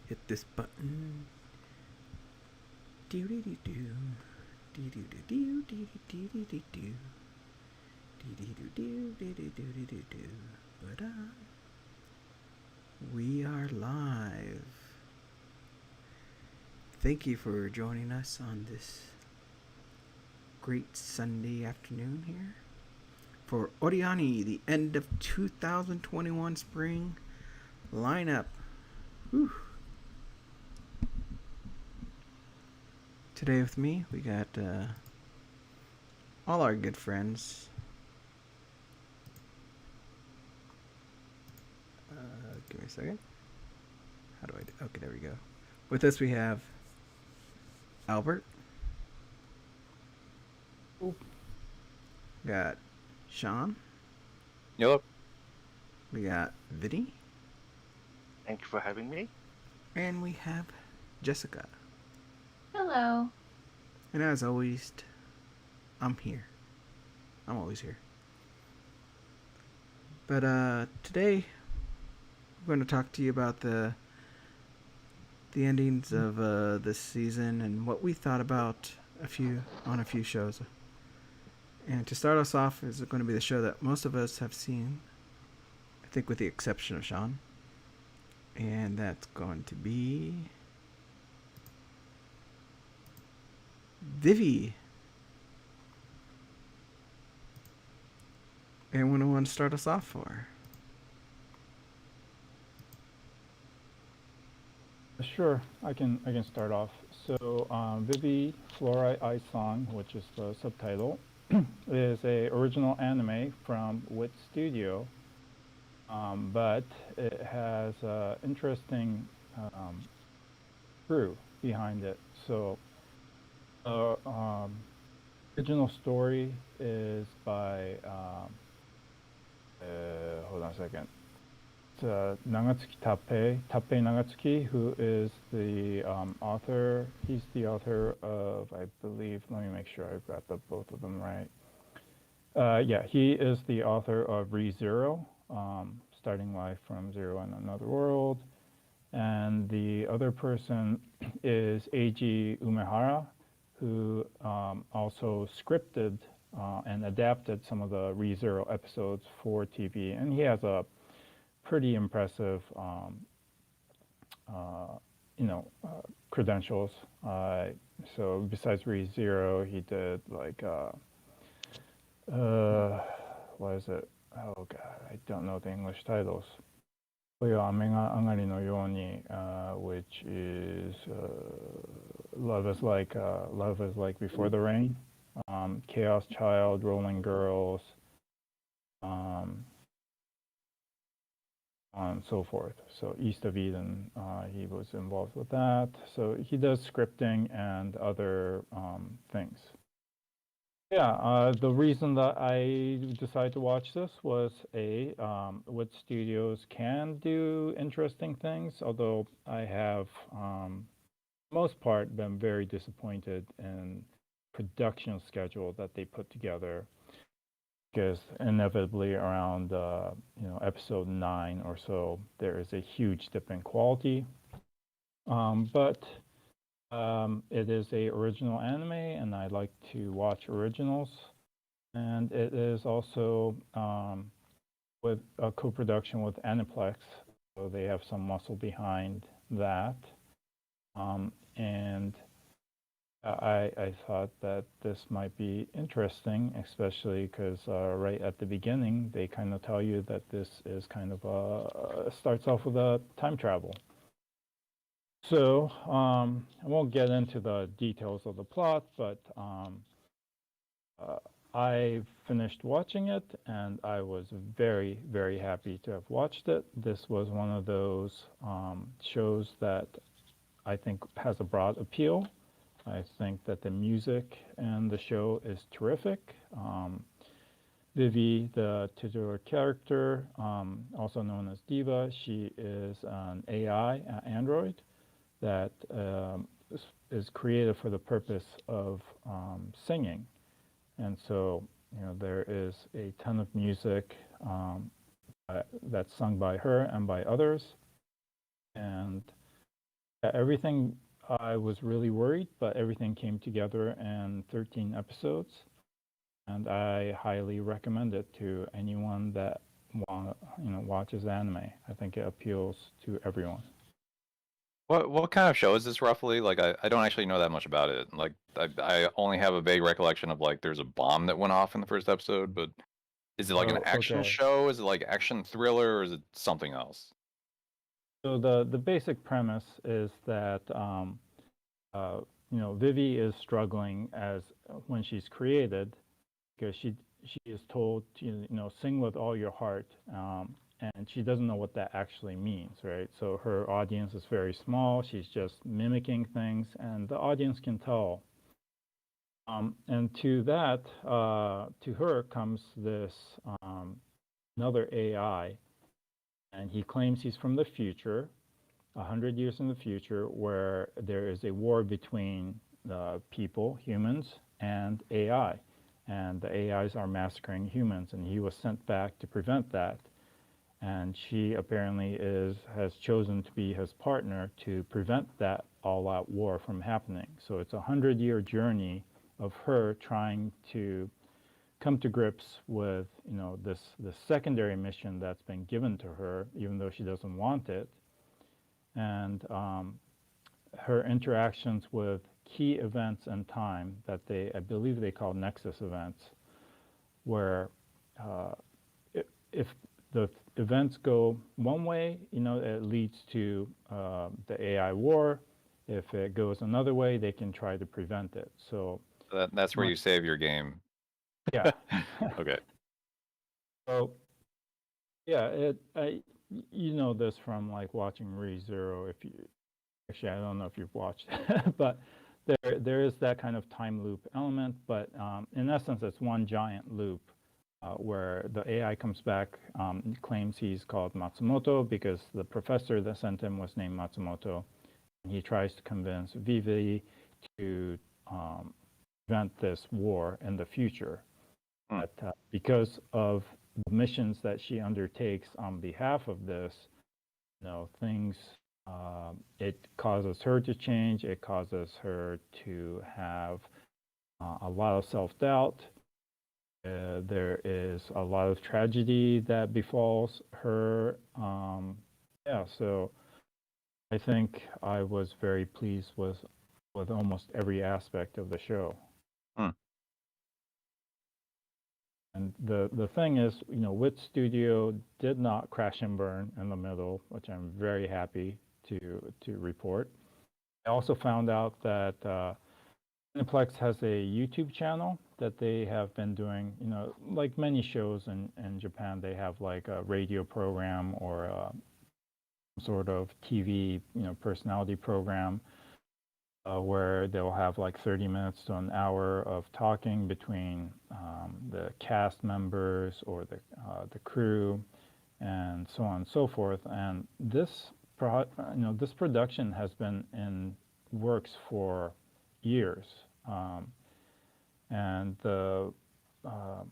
Hit this button. Do do do do. Do do do do do do do do do. Do do do do do do do do do. But we are live. Thank you for joining us on this great Sunday afternoon here for OreAni, the end of 2021 spring lineup. Whew. Today with me, we got all our good friends. Give me a second. How do I do? Okay, there we go. With us, we have Albert. Ooh. We got Sean. Yep. We got Vinny. Thank you for having me. And we have Jessica. Hello. And as always, I'm here. I'm always here. But today we're going to talk to you about the endings of this season and what we thought about a few shows. And to start us off is going to be the show that most of us have seen, I think with the exception of Sean. And that's going to be Vivi. Anyone want to start us off for? Sure, I can start off. So Vivi Fluorite Ice Song, which is the subtitle, is a original anime from Wit Studio, but it has an interesting crew behind it. So the original story is by hold on a second. Nagatsuki Tappei Nagatsuki, who is the author. He's the author of, I believe, let me make sure I've got both of them right. Yeah, he is the author of ReZero, Starting Life from Zero in Another World. And the other person is Eiji Umehara, who also scripted and adapted some of the ReZero episodes for TV. And he has a pretty impressive, credentials. So besides ReZero, he did like, what is it? Oh God, I don't know the English titles. 雨が上がりのように, which is Love is like Before the Rain, Chaos Child, Rolling Girls, and so forth. So East of Eden, he was involved with that. So he does scripting and other things. Yeah, the reason that I decided to watch this was Wood Studios can do interesting things, although I have, most part, been very disappointed in production schedule that they put together. Because inevitably around episode 9 or so, there is a huge dip in quality. But it is a original anime, and I like to watch originals. And it is also with a co-production with Aniplex, so they have some muscle behind that. And I thought that this might be interesting, especially because right at the beginning, they kind of tell you that this is kind of starts off with a time travel. So I won't get into the details of the plot, but I finished watching it, and I was very, very happy to have watched it. This was one of those shows that I think has a broad appeal. I think that the music and the show is terrific. Vivi, the titular character, also known as Diva, she is an AI, android, that is created for the purpose of singing. And so, there is a ton of music that's sung by her and by others. And everything, I was really worried, but everything came together in 13 episodes, and I highly recommend it to anyone that watches anime. I think it appeals to everyone. What kind of show is this roughly? Like I don't actually know that much about it. Like I only have a vague recollection of like there's a bomb that went off in the first episode, but is it like an Oh, action okay. show? Is it like action thriller or is it something else? So the basic premise is that Vivi is struggling as when she's created because she is told to, sing with all your heart, and she doesn't know what that actually means, right? So her audience is very small. She's just mimicking things, and the audience can tell. And to that, to her comes this another AI, and he claims he's from the future, 100 years in the future, where there is a war between people, humans, and AI. And the AIs are massacring humans, and he was sent back to prevent that. And she apparently has chosen to be his partner to prevent that all-out war from happening. So it's a 100-year journey of her trying to come to grips with this secondary mission that's been given to her, even though she doesn't want it, and her interactions with key events and time that I believe they call nexus events, where if the events go one way, it leads to the AI war. If it goes another way, they can try to prevent it. So That's where you save your game. yeah. Okay. So yeah, you know this from like watching ReZero. If you actually, I don't know if you've watched, but there is that kind of time loop element. But in essence, it's one giant loop where the AI comes back, claims he's called Matsumoto because the professor that sent him was named Matsumoto. And he tries to convince Vivi to prevent this war in the future. But because of the missions that she undertakes on behalf of this, things, it causes her to change. It causes her to have a lot of self-doubt. There is a lot of tragedy that befalls her. So I think I was very pleased with almost every aspect of the show. And the thing is, Wit Studio did not crash and burn in the middle, which I'm very happy to report. I also found out that Cineplex has a YouTube channel that they have been doing, like many shows in Japan, they have like a radio program or some sort of TV, personality program where they'll have like 30 minutes to an hour of talking between the cast members or the crew and so on and so forth. And this production has been in works for years. And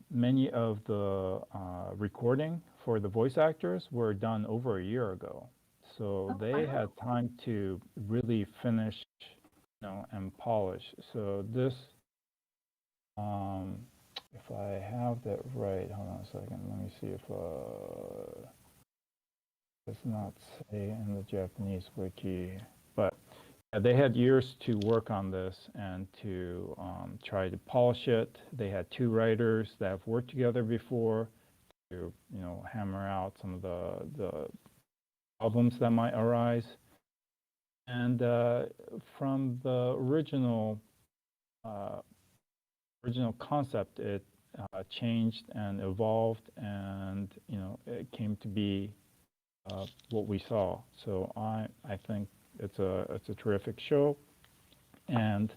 many of the recording for the voice actors were done over a year ago. So they had time to really finish and polish. So this, if I have that right, hold on a second. Let me see if it's not say in the Japanese wiki, but they had years to work on this and to try to polish it. They had two writers that have worked together before to hammer out some of the problems that might arise. And from the original concept, it changed and evolved, and it came to be what we saw. So I think it's a terrific show. And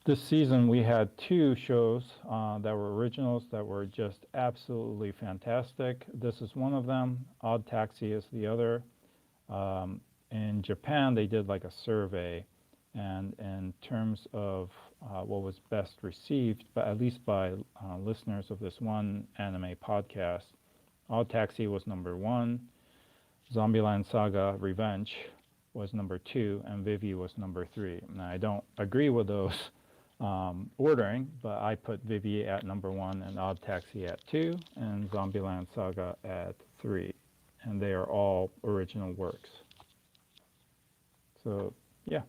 this season we had two shows that were originals that were just absolutely fantastic. This is one of them. Odd Taxi is the other. In Japan, they did like a survey, and in terms of what was best received, but at least by listeners of this one anime podcast, Odd Taxi was number one. Zombieland Saga Revenge was number 2 and Vivi was number 3. Now, I don't agree with those ordering, but I put Vivi at number 1 and Odd Taxi at 2 and Zombieland Saga at 3. And they are all original works. So, yeah.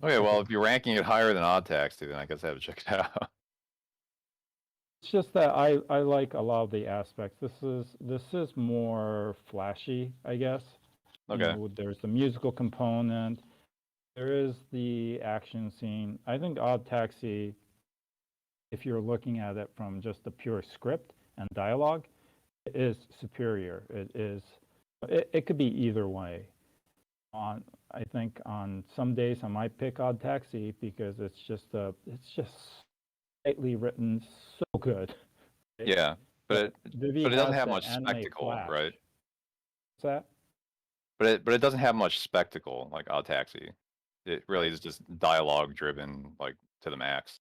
Okay, well, if you're ranking it higher than Odd Taxi, then I guess I have to check it out. It's just that I like a lot of the aspects. This is more flashy, I guess. Okay. There's the musical component. There is the action scene. I think Odd Taxi, if you're looking at it from just the pure script and dialogue, it is superior. It could be either way. I think on some days I might pick Odd Taxi because it's just tightly written, so good. Yeah, but Vivi it doesn't has have the much anime spectacle, flash. right? What's that? But it doesn't have much spectacle like Odd Taxi. It really is just dialogue driven, like to the max.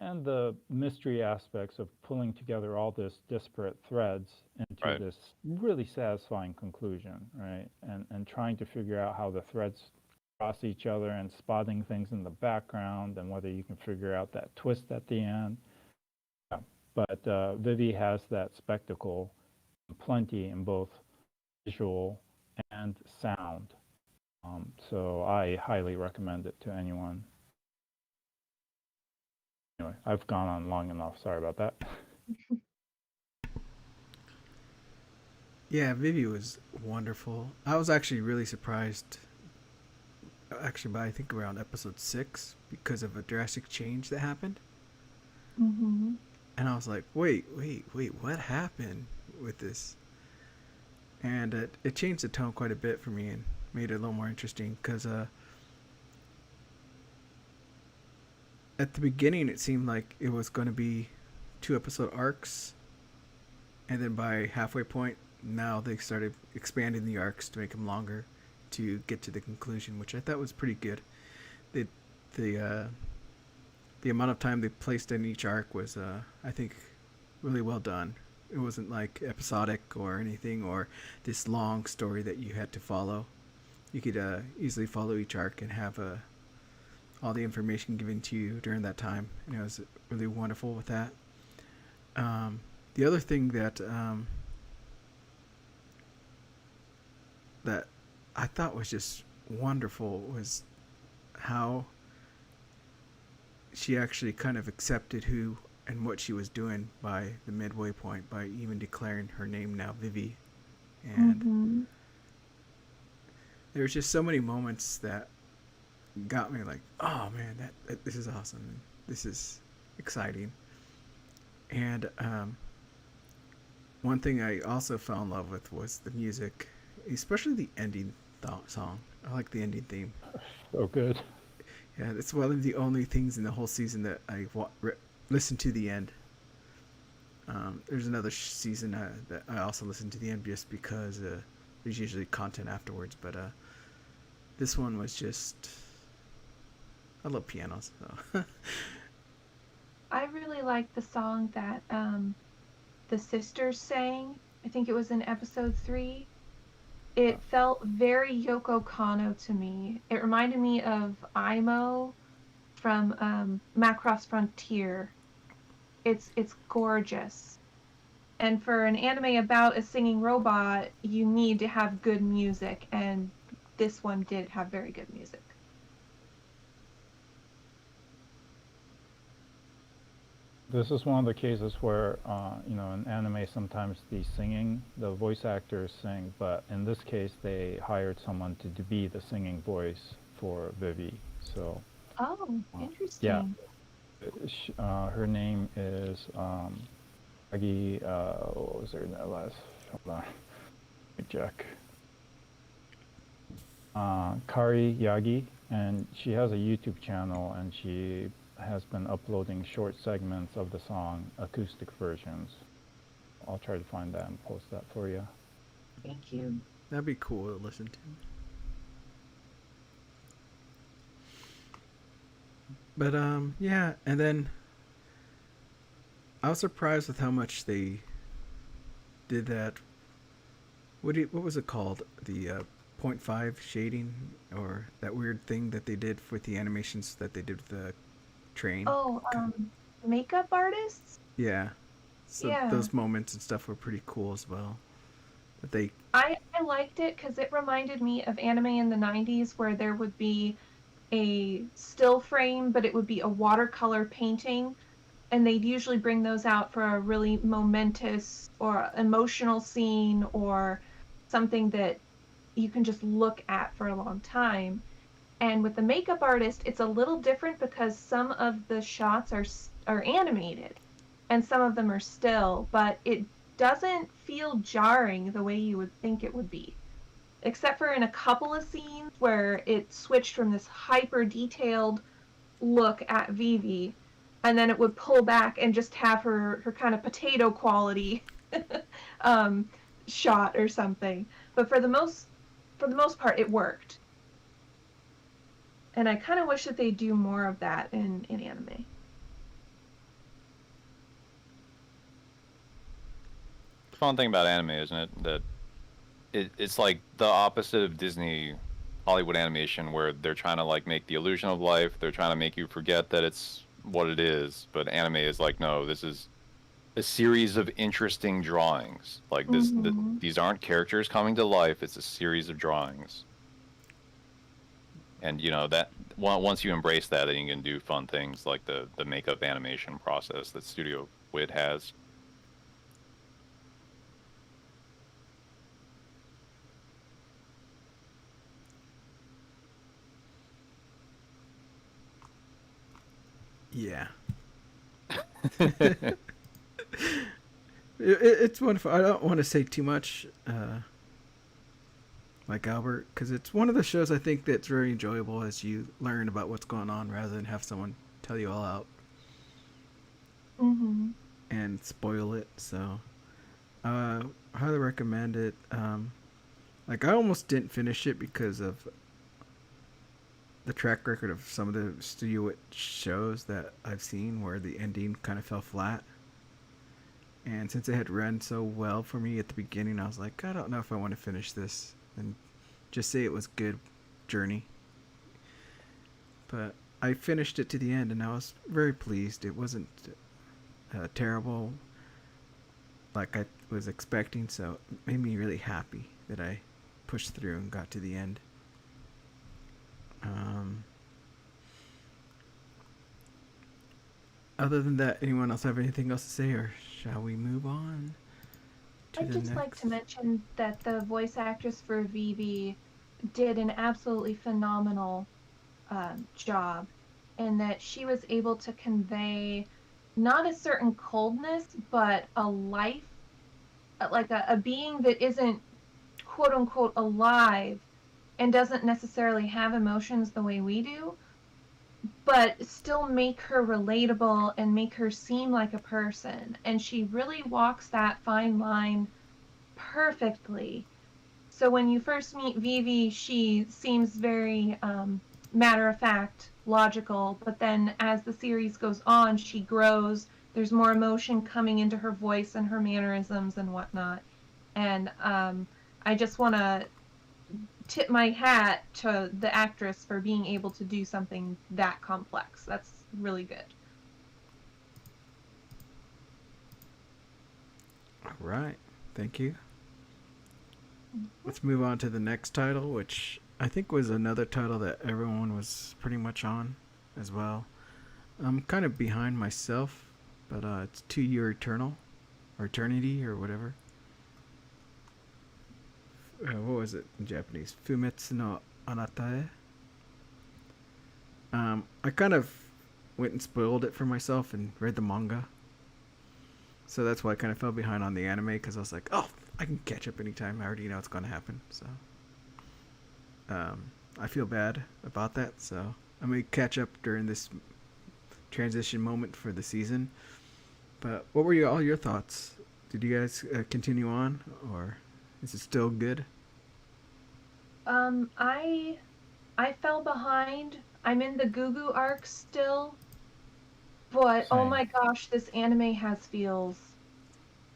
And the mystery aspects of pulling together all this disparate threads into Right. this really satisfying conclusion, right? And trying to figure out how the threads cross each other and spotting things in the background and whether you can figure out that twist at the end. Yeah. But Vivi has that spectacle plenty in both visual and sound. So I highly recommend it to anyone. Anyway, I've gone on long enough. Sorry about that. Yeah, Vivi was wonderful. I was actually really surprised, actually, by I think around episode 6 because of a drastic change that happened. Mm-hmm. And I was like, wait, what happened with this? And it changed the tone quite a bit for me and made it a little more interesting because at the beginning it seemed like it was going to be 2 episode arcs, and then by halfway point now they started expanding the arcs to make them longer to get to the conclusion, which I thought was pretty good. The amount of time they placed in each arc was I think really well done. It wasn't like episodic or anything or this long story that you had to follow. You could easily follow each arc and have all the information given to you during that time, and it was really wonderful with that. The other thing that that I thought was just wonderful was how she actually kind of accepted who and what she was doing by the midway point, by even declaring her name now Vivi. And Mm-hmm. there was just so many moments that got me like, oh man, that this is awesome, and this is exciting. And one thing I also fell in love with was the music, especially the ending song. I like the ending theme. So good. Yeah, it's one of the only things in the whole season that I listened to the end. There's another season that I also listened to the end just because there's usually content afterwards, but this one was just, I love pianos. So. I really like the song that the sisters sang. I think it was in episode 3. It felt very Yoko Kanno to me. It reminded me of Imo from Macross Frontier. It's gorgeous. And for an anime about a singing robot, you need to have good music, and this one did have very good music. This is one of the cases where, in anime, sometimes the voice actors sing, but in this case, they hired someone to be the singing voice for Vivi. So, Oh, interesting. yeah, her name is Agi. What was her last? Hold on, let me check. Kari Yagi, and she has a YouTube channel, and she has been uploading short segments of the song, acoustic versions. I'll try to find that and post that for you. Thank you. That'd be cool to listen to. But yeah, and then I was surprised with how much they did that. What was it called? The 0.5 shading or that weird thing that they did with the animations that they did with the train. Oh, makeup artists? Yeah. So Yeah. those moments and stuff were pretty cool as well. But they I liked it because it reminded me of anime in the 90s where there would be a still frame, but it would be a watercolor painting. And they'd usually bring those out for a really momentous or emotional scene or something that you can just look at for a long time. And with the makeup artist, it's a little different because some of the shots are animated and some of them are still, but it doesn't feel jarring the way you would think it would be. Except for in a couple of scenes where it switched from this hyper detailed look at Vivi and then it would pull back and just have her kind of potato quality shot or something. But for the most part it worked. And I kind of wish that they do more of that in anime. The fun thing about anime, isn't it, that it's like the opposite of Disney Hollywood animation, where they're trying to like make the illusion of life. They're trying to make you forget that it's what it is. But anime is like, no, this is a series of interesting drawings. Like this, these aren't characters coming to life. It's a series of drawings. And you know that once you embrace that, then you can do fun things like the makeup animation process that Studio Wit has. Yeah. It's wonderful. I don't want to say too much, like Albert, because it's one of the shows I think that's very enjoyable as you learn about what's going on rather than have someone tell you all out and spoil it. So, highly recommend it. Like I almost didn't finish it because of the track record of some of the Studio Wit shows that I've seen where the ending kind of fell flat. And since it had run so well for me at the beginning, I was like, I don't know if I want to finish this and just say it was good journey. But I finished it to the end and I was very pleased. It wasn't terrible like I was expecting, so it made me really happy that I pushed through and got to the end. Other than that, anyone else have anything else to say, or shall we move on to I'd the just next? like to mention that the voice actress for Vivi did an absolutely phenomenal job, and that she was able to convey not a certain coldness, but a life, like a being that isn't quote unquote alive and doesn't necessarily have emotions the way we do, but still make her relatable and make her seem like a person. And she really walks that fine line perfectly. So when you first meet Vivi, she seems very matter of fact, logical, but then as the series goes on, she grows. There's more emotion coming into her voice and her mannerisms and whatnot. And I just want to tip my hat to the actress for being able to do something that complex. That's really good. All right. Thank you. Let's move on to the next title, which I think was another title that everyone was pretty much on as well. I'm kind of behind myself, but it's To Your Eternal, or Eternity, or whatever. What was it in Japanese? Fumetsu no Anatae. I kind of went and spoiled it for myself and read the manga. So that's why I kind of fell behind on the anime, because I was like, oh, I can catch up anytime. I already know what's going to happen. So I feel bad about that. So I'm going to catch up during this transition moment for the season. But what were all your thoughts? Did you guys continue on, or is it still good? I fell behind. I'm in the Gugu arc still, but oh Same. my gosh, this anime has feels,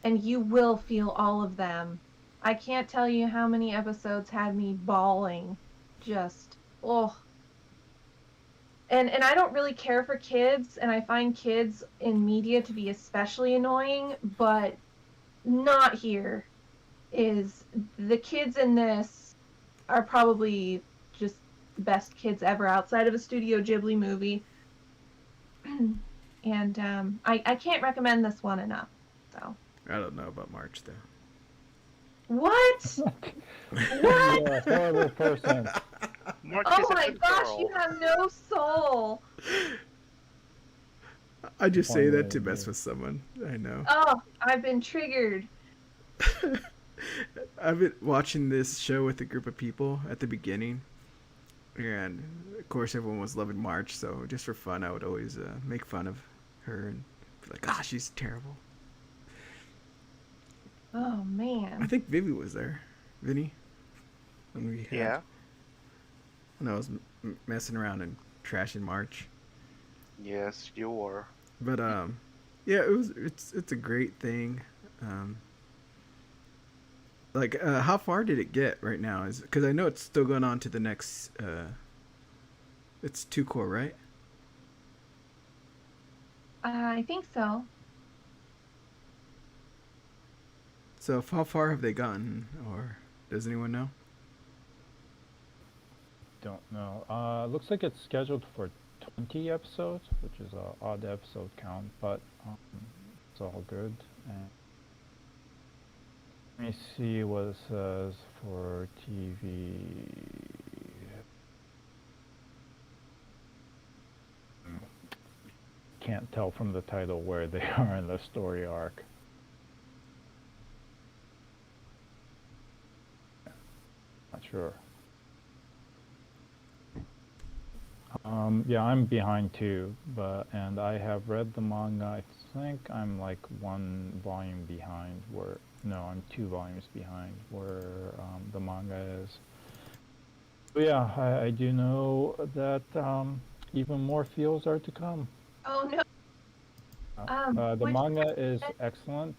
and you will feel all of them. I can't tell you how many episodes had me bawling. Just, oh. And I don't really care for kids, and I find kids in media to be especially annoying, but not here. Is the kids in this are probably just the best kids ever outside of a Studio Ghibli movie. And I can't recommend this one enough. So I don't know about March though. what? What? You're a horrible person. Mark Oh is a my good gosh, girl. you have no soul. I just say that to Disappointed. mess with someone. I know. Oh, I've been triggered. I've been watching this show with a group of people at the beginning, and of course everyone was loving March. So just for fun, I would always make fun of her and be like, "Ah, she's terrible." Oh I man. think Vivi was there, Vinny, when we had, Yeah. when I was messing around and trashing March. Yes, you were. But yeah, it's a great thing. Like, how far did it get right now? Is because I know it's still going on to the next. It's 2 core, right? I think so. So how far have they gotten, or does anyone know? Don't know. Looks like it's scheduled for 20 episodes, which is a odd episode count, but it's all good. And let me see what it says for TV. Can't tell from the title where they are in the story arc. Not sure. Yeah, I'm behind too, and I have read the manga. I think I'm like 1 volume behind where, no, I'm 2 volumes behind where the manga is. But yeah, I do know that even more feels are to come. Oh no. The which- manga is excellent.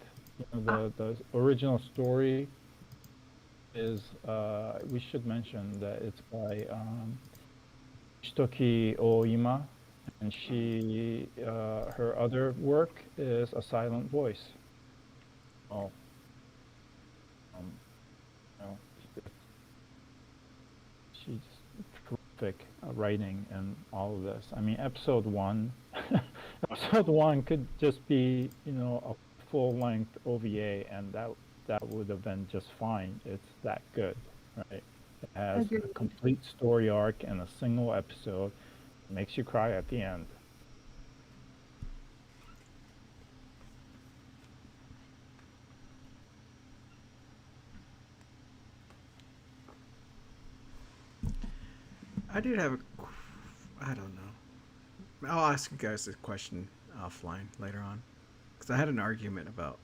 You know, the original story is, we should mention that it's by Shitoki Oima, and she, her other work is A Silent Voice. Oh, you know, she's terrific writing and all of this. I mean, episode 1, episode 1 could just be, you know, a full-length OVA, and that would have been just fine. It's that good, right? It has a Agreed. complete story arc in a single episode. It makes you cry at the end. I did have a. I don't know. I'll ask you guys this question offline later on, because I had an argument about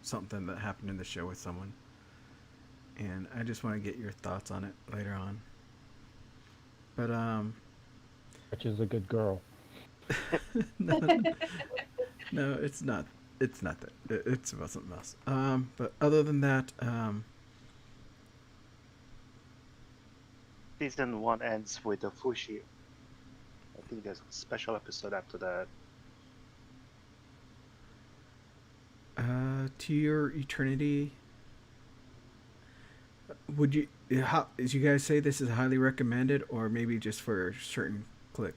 something that happened in the show with someone, and I just want to get your thoughts on it later on. But Which is a good girl. no, no, it's not. It's not that. It's about something else. But other than that, Season 1 ends with the Fushi. I think there's a special episode after that. To your eternity. Would you? How? Did you guys say this is highly recommended, or maybe just for a certain click?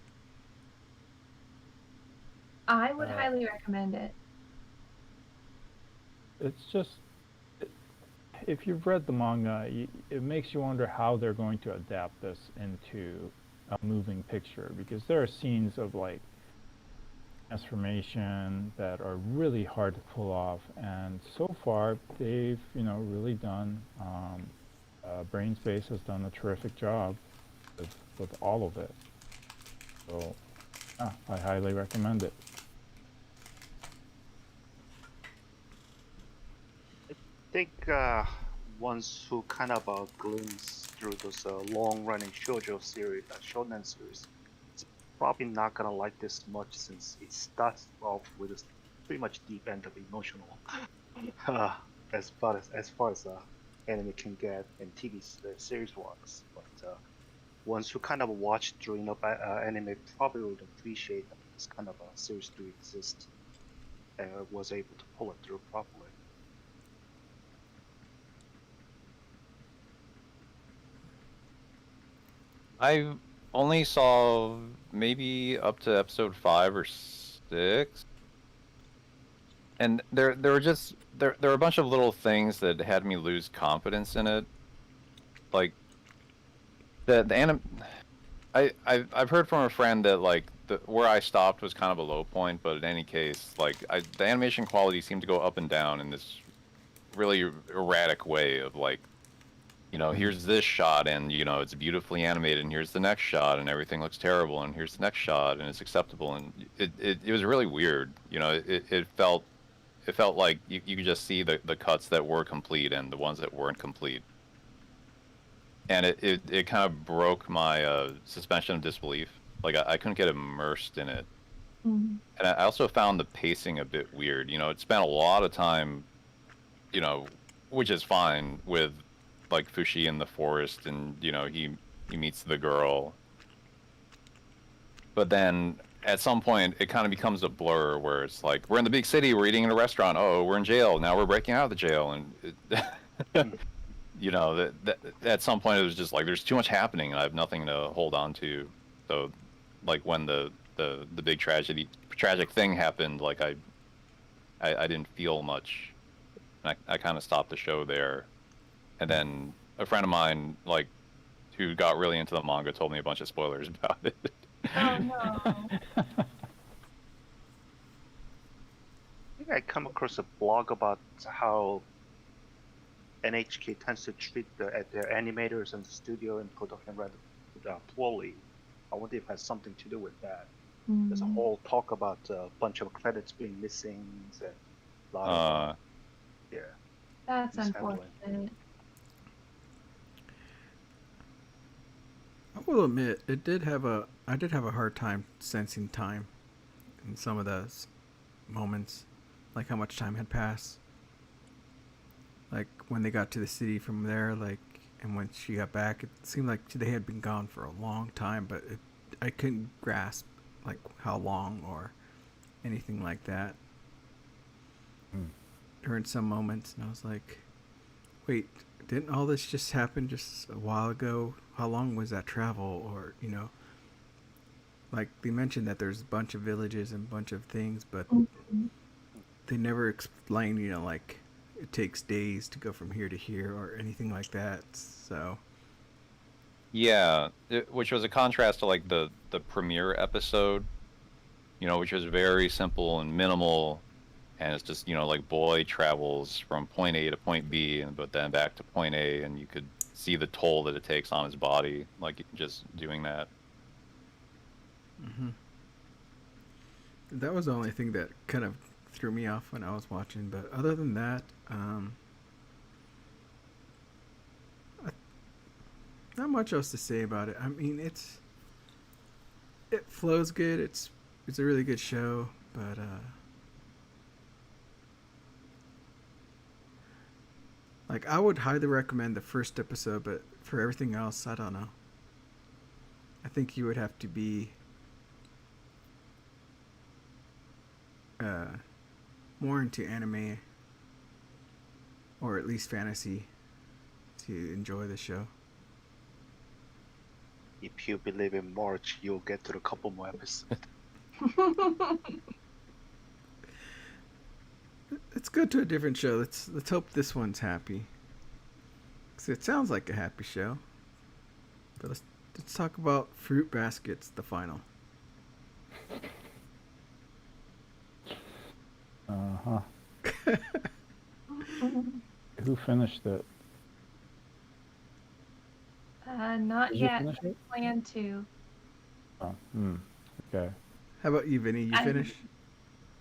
I would highly recommend it. It's just, if you've read the manga, it makes you wonder how they're going to adapt this into a moving picture, because there are scenes of like transformation that are really hard to pull off, and so far they've, you know, really done. Brainspace has done a terrific job with all of it. So, yeah, I highly recommend it. I think once who kind of glimpse through those long-running shoujo series, shonen series, it's probably not gonna like this much, since it starts off with a pretty much deep end of emotional. As far as anime can get and series wise. But ones who kind of watch during the anime probably would appreciate that this kind of a series do exist and was able to pull it through properly. I only saw maybe up to episode 5 or 6, and there were a bunch of little things that had me lose confidence in it, like the anime. I've heard from a friend that like where I stopped was kind of a low point, but in any case, like the animation quality seemed to go up and down in this really erratic way of like, here's this shot and it's beautifully animated, and here's the next shot and everything looks terrible, and here's the next shot and it's acceptable, and it was really weird. It felt like you could just see the cuts that were complete and the ones that weren't complete. And it kind of broke my suspension of disbelief. Like I couldn't get immersed in it. Mm. And I also found the pacing a bit weird. It spent a lot of time, which is fine, with like Fushi in the forest, and he meets the girl. But then at some point it kind of becomes a blur where it's like, we're in the big city, we're eating in a restaurant, oh, we're in jail, now we're breaking out of the jail, and that at some point it was just like there's too much happening and I have nothing to hold on to. So like when the big tragic thing happened, like I didn't feel much, and I kind of stopped the show there. And then a friend of mine, like, who got really into the manga, told me a bunch of spoilers about it. Oh no. I think I come across a blog about how NHK tends to treat their animators and the studio and production rather poorly. I wonder if it has something to do with that. There's a whole talk about a bunch of credits being missing and a lot of yeah. That's mishandling. unfortunate. I will admit, I did have a hard time sensing time in some of those moments, like how much time had passed. Like when they got to the city from there, like, and when she got back, it seemed like they had been gone for a long time, but I couldn't grasp like how long or anything like that. During some moments, and I was like, wait, didn't all this just happen just a while ago? How long was that travel? Or, like they mentioned that there's a bunch of villages and a bunch of things, but they never explain, like it takes days to go from here to here or anything like that. So Yeah, which was a contrast to like the premiere episode, which was very simple and minimal, and it's just like boy travels from point A to point B, but then back to point A, and you could see the toll that it takes on his body, like just doing that. that was the only thing that kind of threw me off when I was watching. But other than that, not much else to say about it. I mean, it flows good. It's a really good show, but like I would highly recommend the first episode, but for everything else, I don't know. I think you would have to be more into anime or at least fantasy to enjoy the show. If you believe in March, you'll get to a couple more episodes. Let's go to a different show. Let's hope this one's happy. 'Cause it sounds like a happy show. But let's talk about Fruit Baskets, the final. Who finished it? Not Did you yet. finish it? I plan to. Oh, okay. How about you, Vinny? You finished?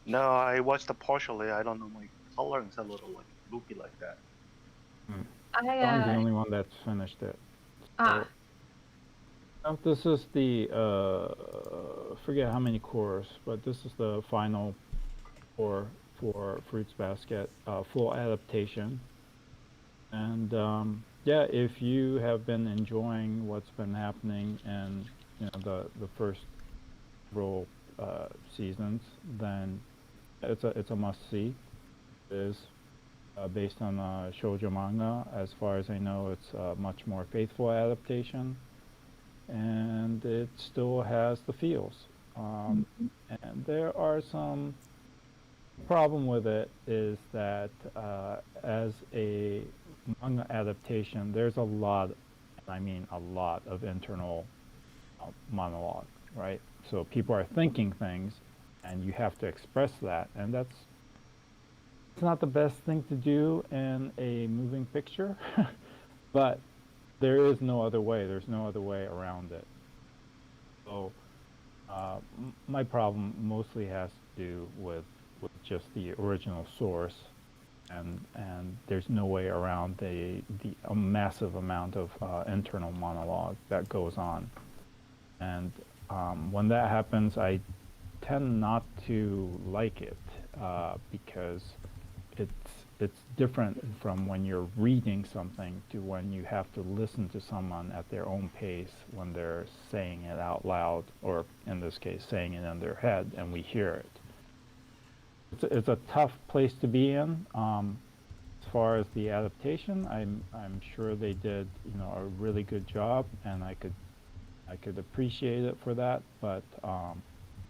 No, I watched it partially. I don't know, my coloring's a little like loopy like that. I'm the only one that's finished it. Ah. Now, this is the forget how many cores, but this is the final core for Fruits Basket, full adaptation. And yeah, if you have been enjoying what's been happening in the first several seasons, then it's a must see. It is based on shoujo manga. As far as I know, it's a much more faithful adaptation, and it still has the feels. And there are some problem with it is that as a manga adaptation, there's a lot, and I mean a lot of internal monologue, right? So people are thinking things, and you have to express that, and it's not the best thing to do in a moving picture, but there is no other way. There's no other way around it. So my problem mostly has to do with just the original source, and there's no way around the a massive amount of internal monologue that goes on. And when that happens, I tend not to like it because it's it's different from when you're reading something to when you have to listen to someone at their own pace when they're saying it out loud, or in this case, saying it in their head, and we hear it. It's a tough place to be in. As far as the adaptation, I'm sure they did a really good job, and I could appreciate it for that, but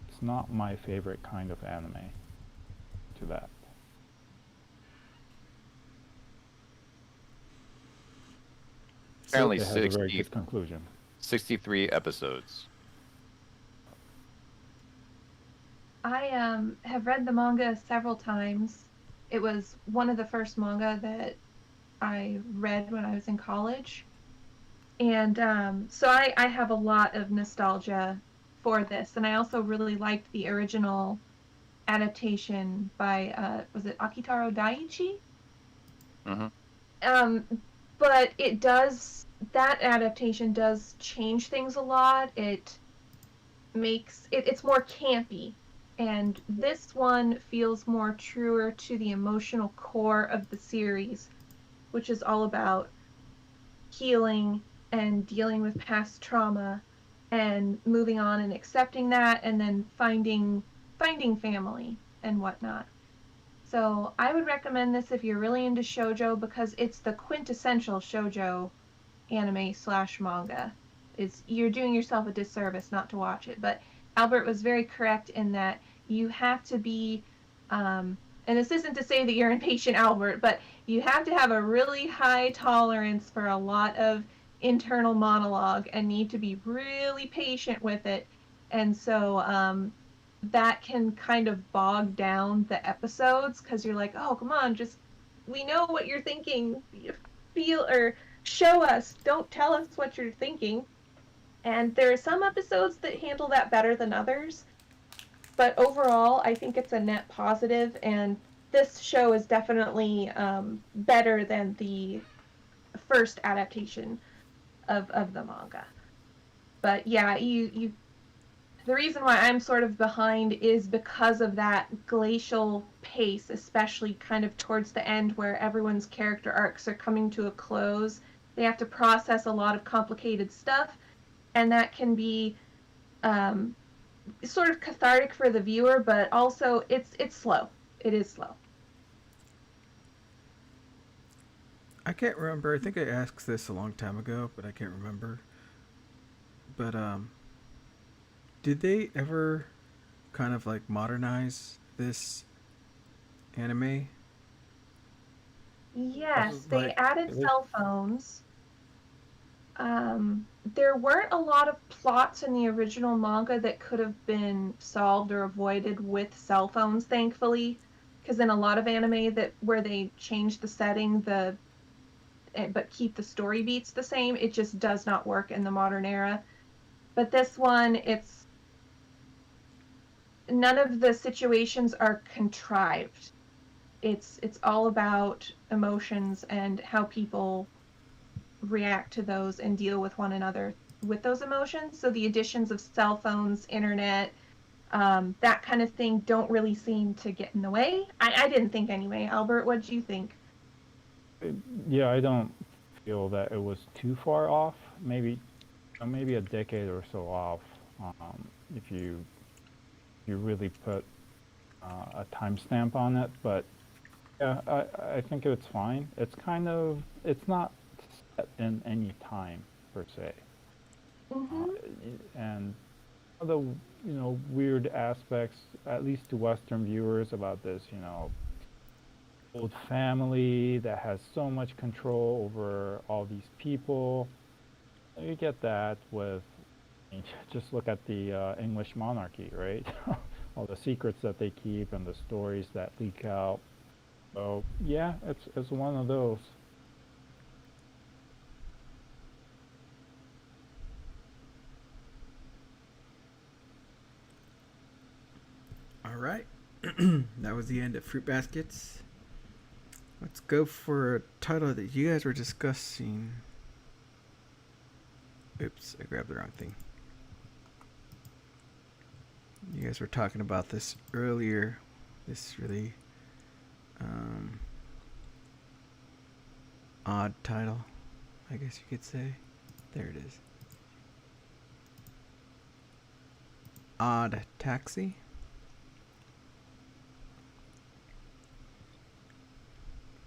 it's not my favorite kind of anime to that. Apparently It has a very 60, good conclusion. 63 episodes. I have read the manga several times. It was one of the first manga that I read when I was in college. And so I have a lot of nostalgia for this. And I also really liked the original adaptation by, was it Akitaro Daiichi? Mm-hmm. Um, but that adaptation does change things a lot. It makes it's more campy, and this one feels more truer to the emotional core of the series, which is all about healing and dealing with past trauma and moving on and accepting that, and then finding family and whatnot. So I would recommend this if you're really into shojo, because it's the quintessential shojo anime slash manga. Is You're doing yourself a disservice not to watch it. But Albert was very correct in that you have to be, and this isn't to say that you're impatient, Albert, but you have to have a really high tolerance for a lot of internal monologue and need to be really patient with it. And so that can kind of bog down the episodes because you're like, oh, come on, just we know what you're thinking. Feel or show us, don't tell us what you're thinking. And there are some episodes that handle that better than others, but overall, I think it's a net positive, and this show is definitely better than the first adaptation of the manga. But yeah, you the reason why I'm sort of behind is because of that glacial pace, especially kind of towards the end where everyone's character arcs are coming to a close. They have to process a lot of complicated stuff, and that can be um, sort of cathartic for the viewer, but also it's slow. It is slow. I can't remember. I think I asked this a long time ago, but I can't remember. But did they ever kind of like modernize this anime? Yes, they Like, added cell phones. There weren't a lot of plots in the original manga that could have been solved or avoided with cell phones, thankfully, because in a lot of anime that where they change the setting, but keep the story beats the same, it just does not work in the modern era. But this one, it's none of the situations are contrived. It's all about emotions and how people react to those and deal with one another with those emotions. So the additions of cell phones, internet, that kind of thing don't really seem to get in the way. I didn't think anyway. Albert, what did you think? Yeah, I don't feel that it was too far off. Maybe maybe a decade or so off. If you really put a timestamp on it, but yeah, I think it's fine. It's kind of it's not set in any time per se, Mhm. and the weird aspects, at least to Western viewers, about this old family that has so much control over all these people. You get that with just look at the English monarchy, right? All the secrets that they keep and the stories that leak out. So yeah, it's one of those. All right. That was the end of Fruit Baskets. Let's go for a title that you guys were discussing. Oops, I grabbed the wrong thing. You guys were talking about this earlier. This really odd title, I guess you could say. There it is. Odd Taxi.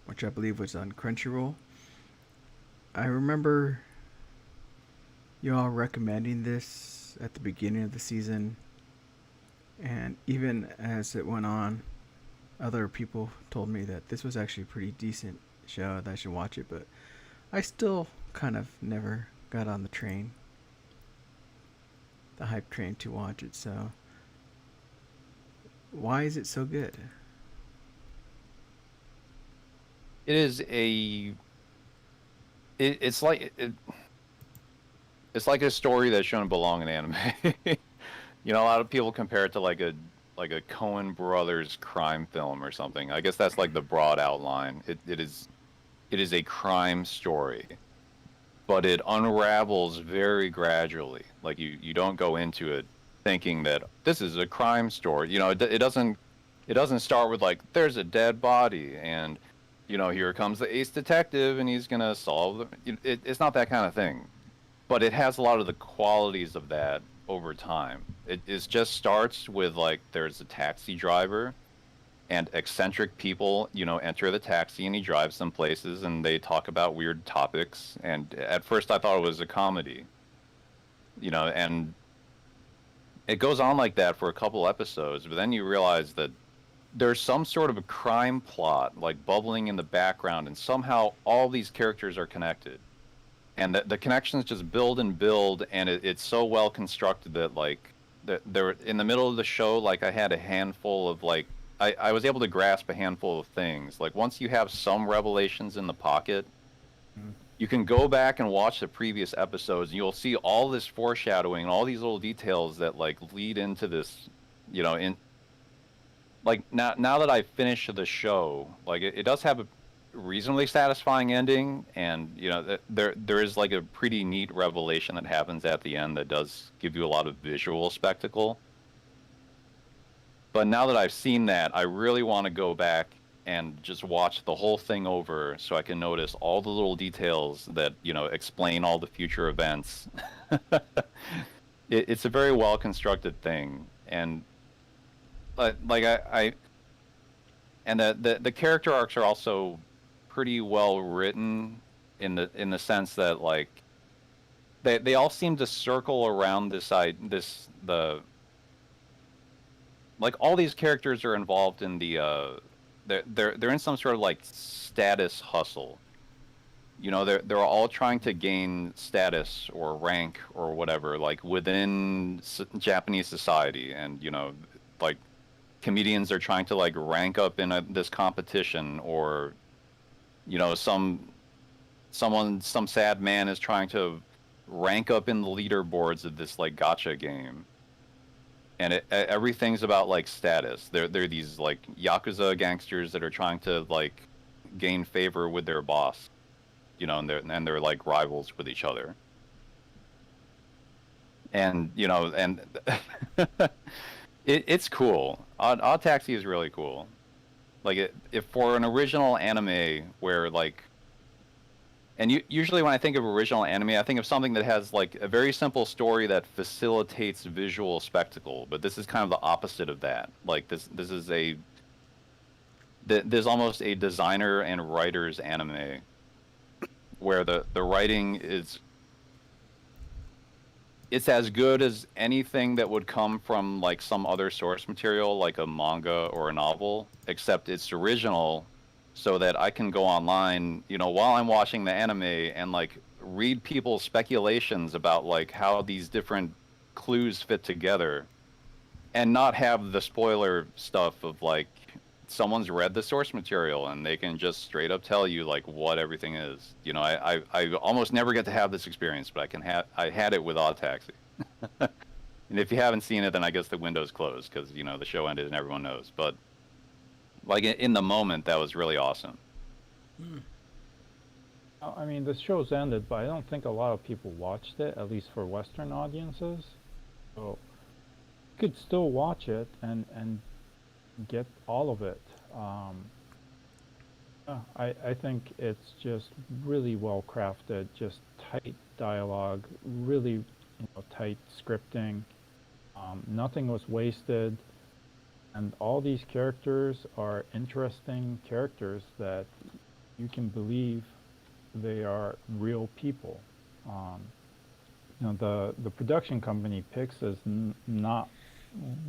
Which I believe was on Crunchyroll. I remember y'all recommending this at the beginning of the season, and even as it went on, other people told me that this was actually a pretty decent show, that I should watch it, but I still kind of never got on the hype train to watch it, so why is it so good? It is a. It's like it's like a story that shouldn't belong in anime. A lot of people compare it to like a Coen Brothers crime film or something. I guess that's like the broad outline. It is a crime story, but it unravels very gradually. Like you don't go into it thinking that this is a crime story. It doesn't start with like there's a dead body and here comes the ace detective and he's gonna solve it's not that kind of thing, but it has a lot of the qualities of that over time. It just starts with like there's a taxi driver and eccentric people, enter the taxi and he drives them places and they talk about weird topics. And at first I thought it was a comedy, and it goes on like that for a couple episodes, but then you realize that there's some sort of a crime plot like bubbling in the background and somehow all these characters are connected. And the connections just build and build, and it's so well constructed that like there in the middle of the show, like I had a handful of like I was able to grasp a handful of things. Like once you have some revelations in the pocket, Mm. you can go back and watch the previous episodes, and you'll see all this foreshadowing and all these little details that like lead into this, in like now that I finished the show, like it does have a reasonably satisfying ending, and there is like a pretty neat revelation that happens at the end that does give you a lot of visual spectacle. But now that I've seen that, I really want to go back and just watch the whole thing over so I can notice all the little details that explain all the future events. It's a very well constructed thing, and like I and the character arcs are also pretty well written in the sense that like they all seem to circle around this the like all these characters are involved in the they're in some sort of like status hustle. They're all trying to gain status or rank or whatever like within Japanese society, and like comedians are trying to like rank up in this competition, or some sad man is trying to rank up in the leaderboards of this like gotcha game, and everything's about like status. They're these like yakuza gangsters that are trying to like gain favor with their boss, and they're like rivals with each other, and it's cool. Odd Taxi is really cool. Like if for an original anime where like And usually when I think of original anime, I think of something that has like a very simple story that facilitates visual spectacle. But this is kind of the opposite of that. Like this is there's almost a designer and writer's anime where the writing is it's as good as anything that would come from like some other source material like a manga or a novel, except it's original so that I can go online, while I'm watching the anime and like read people's speculations about like how these different clues fit together and not have the spoiler stuff of like someone's read the source material and they can just straight up tell you like what everything is. I almost never get to have this experience, but I had it with Odd Taxi. And if you haven't seen it, then I guess the window's closed because the show ended and everyone knows. But like in the moment, that was really awesome. I mean, the show's ended, but I don't think a lot of people watched it, at least for Western audiences. So you could still watch it and get all of it. I think it's just really well crafted, just tight dialogue, really tight scripting. Nothing was wasted, and all these characters are interesting characters that you can believe they are real people. The production company Pix is not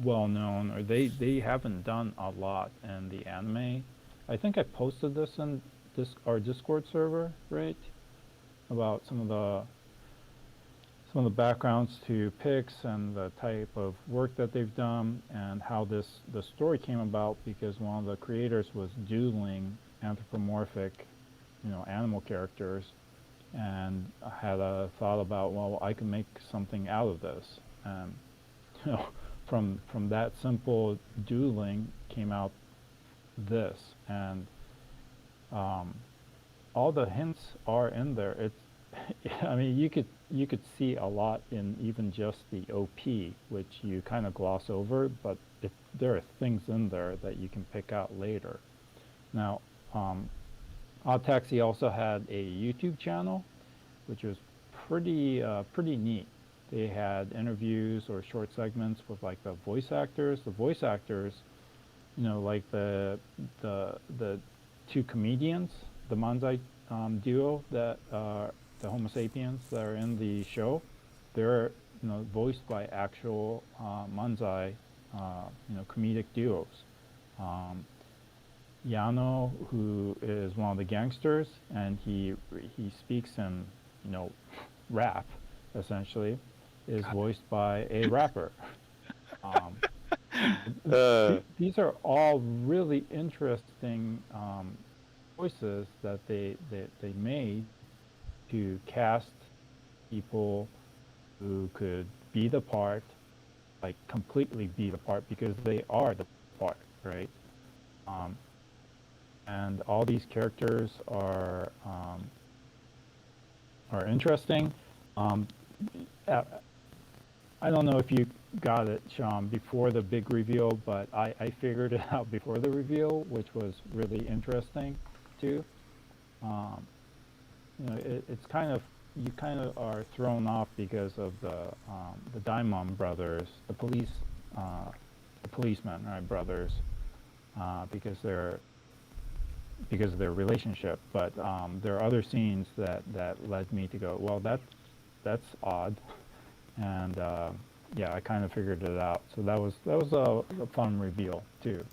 well known, or they haven't done a lot in the anime. I think I posted this in our Discord server, right? About some of the backgrounds to Pix and the type of work that they've done and how the story came about, because one of the creators was doodling anthropomorphic, animal characters, and I had a thought about, well, I can make something out of this, and from that simple doodling came out this, and all the hints are in there. It's I mean, you could see a lot in even just the OP, which you kind of gloss over, but there are things in there that you can pick out later. Now, Odd Taxi also had a YouTube channel, which was pretty neat. They had interviews or short segments with like the voice actors. The voice actors, like the two comedians, the Manzai duo that the Homo sapiens that are in the show, they're voiced by actual Manzai, comedic duos. Yano, who is one of the gangsters, and he speaks in rap, essentially, is voiced by a rapper. These are all really interesting choices that they made to cast people who could be the part, like completely be the part, because they are the part, right? And all these characters are interesting. I don't know if you got it, Sean, before the big reveal, but I figured it out before the reveal, which was really interesting too. It's kind of, you kind of are thrown off because of the Daimon brothers, the policemen, right, brothers, because of their relationship. But there are other scenes that led me to go, well, that's odd, and yeah, I kind of figured it out. So that was a fun reveal too.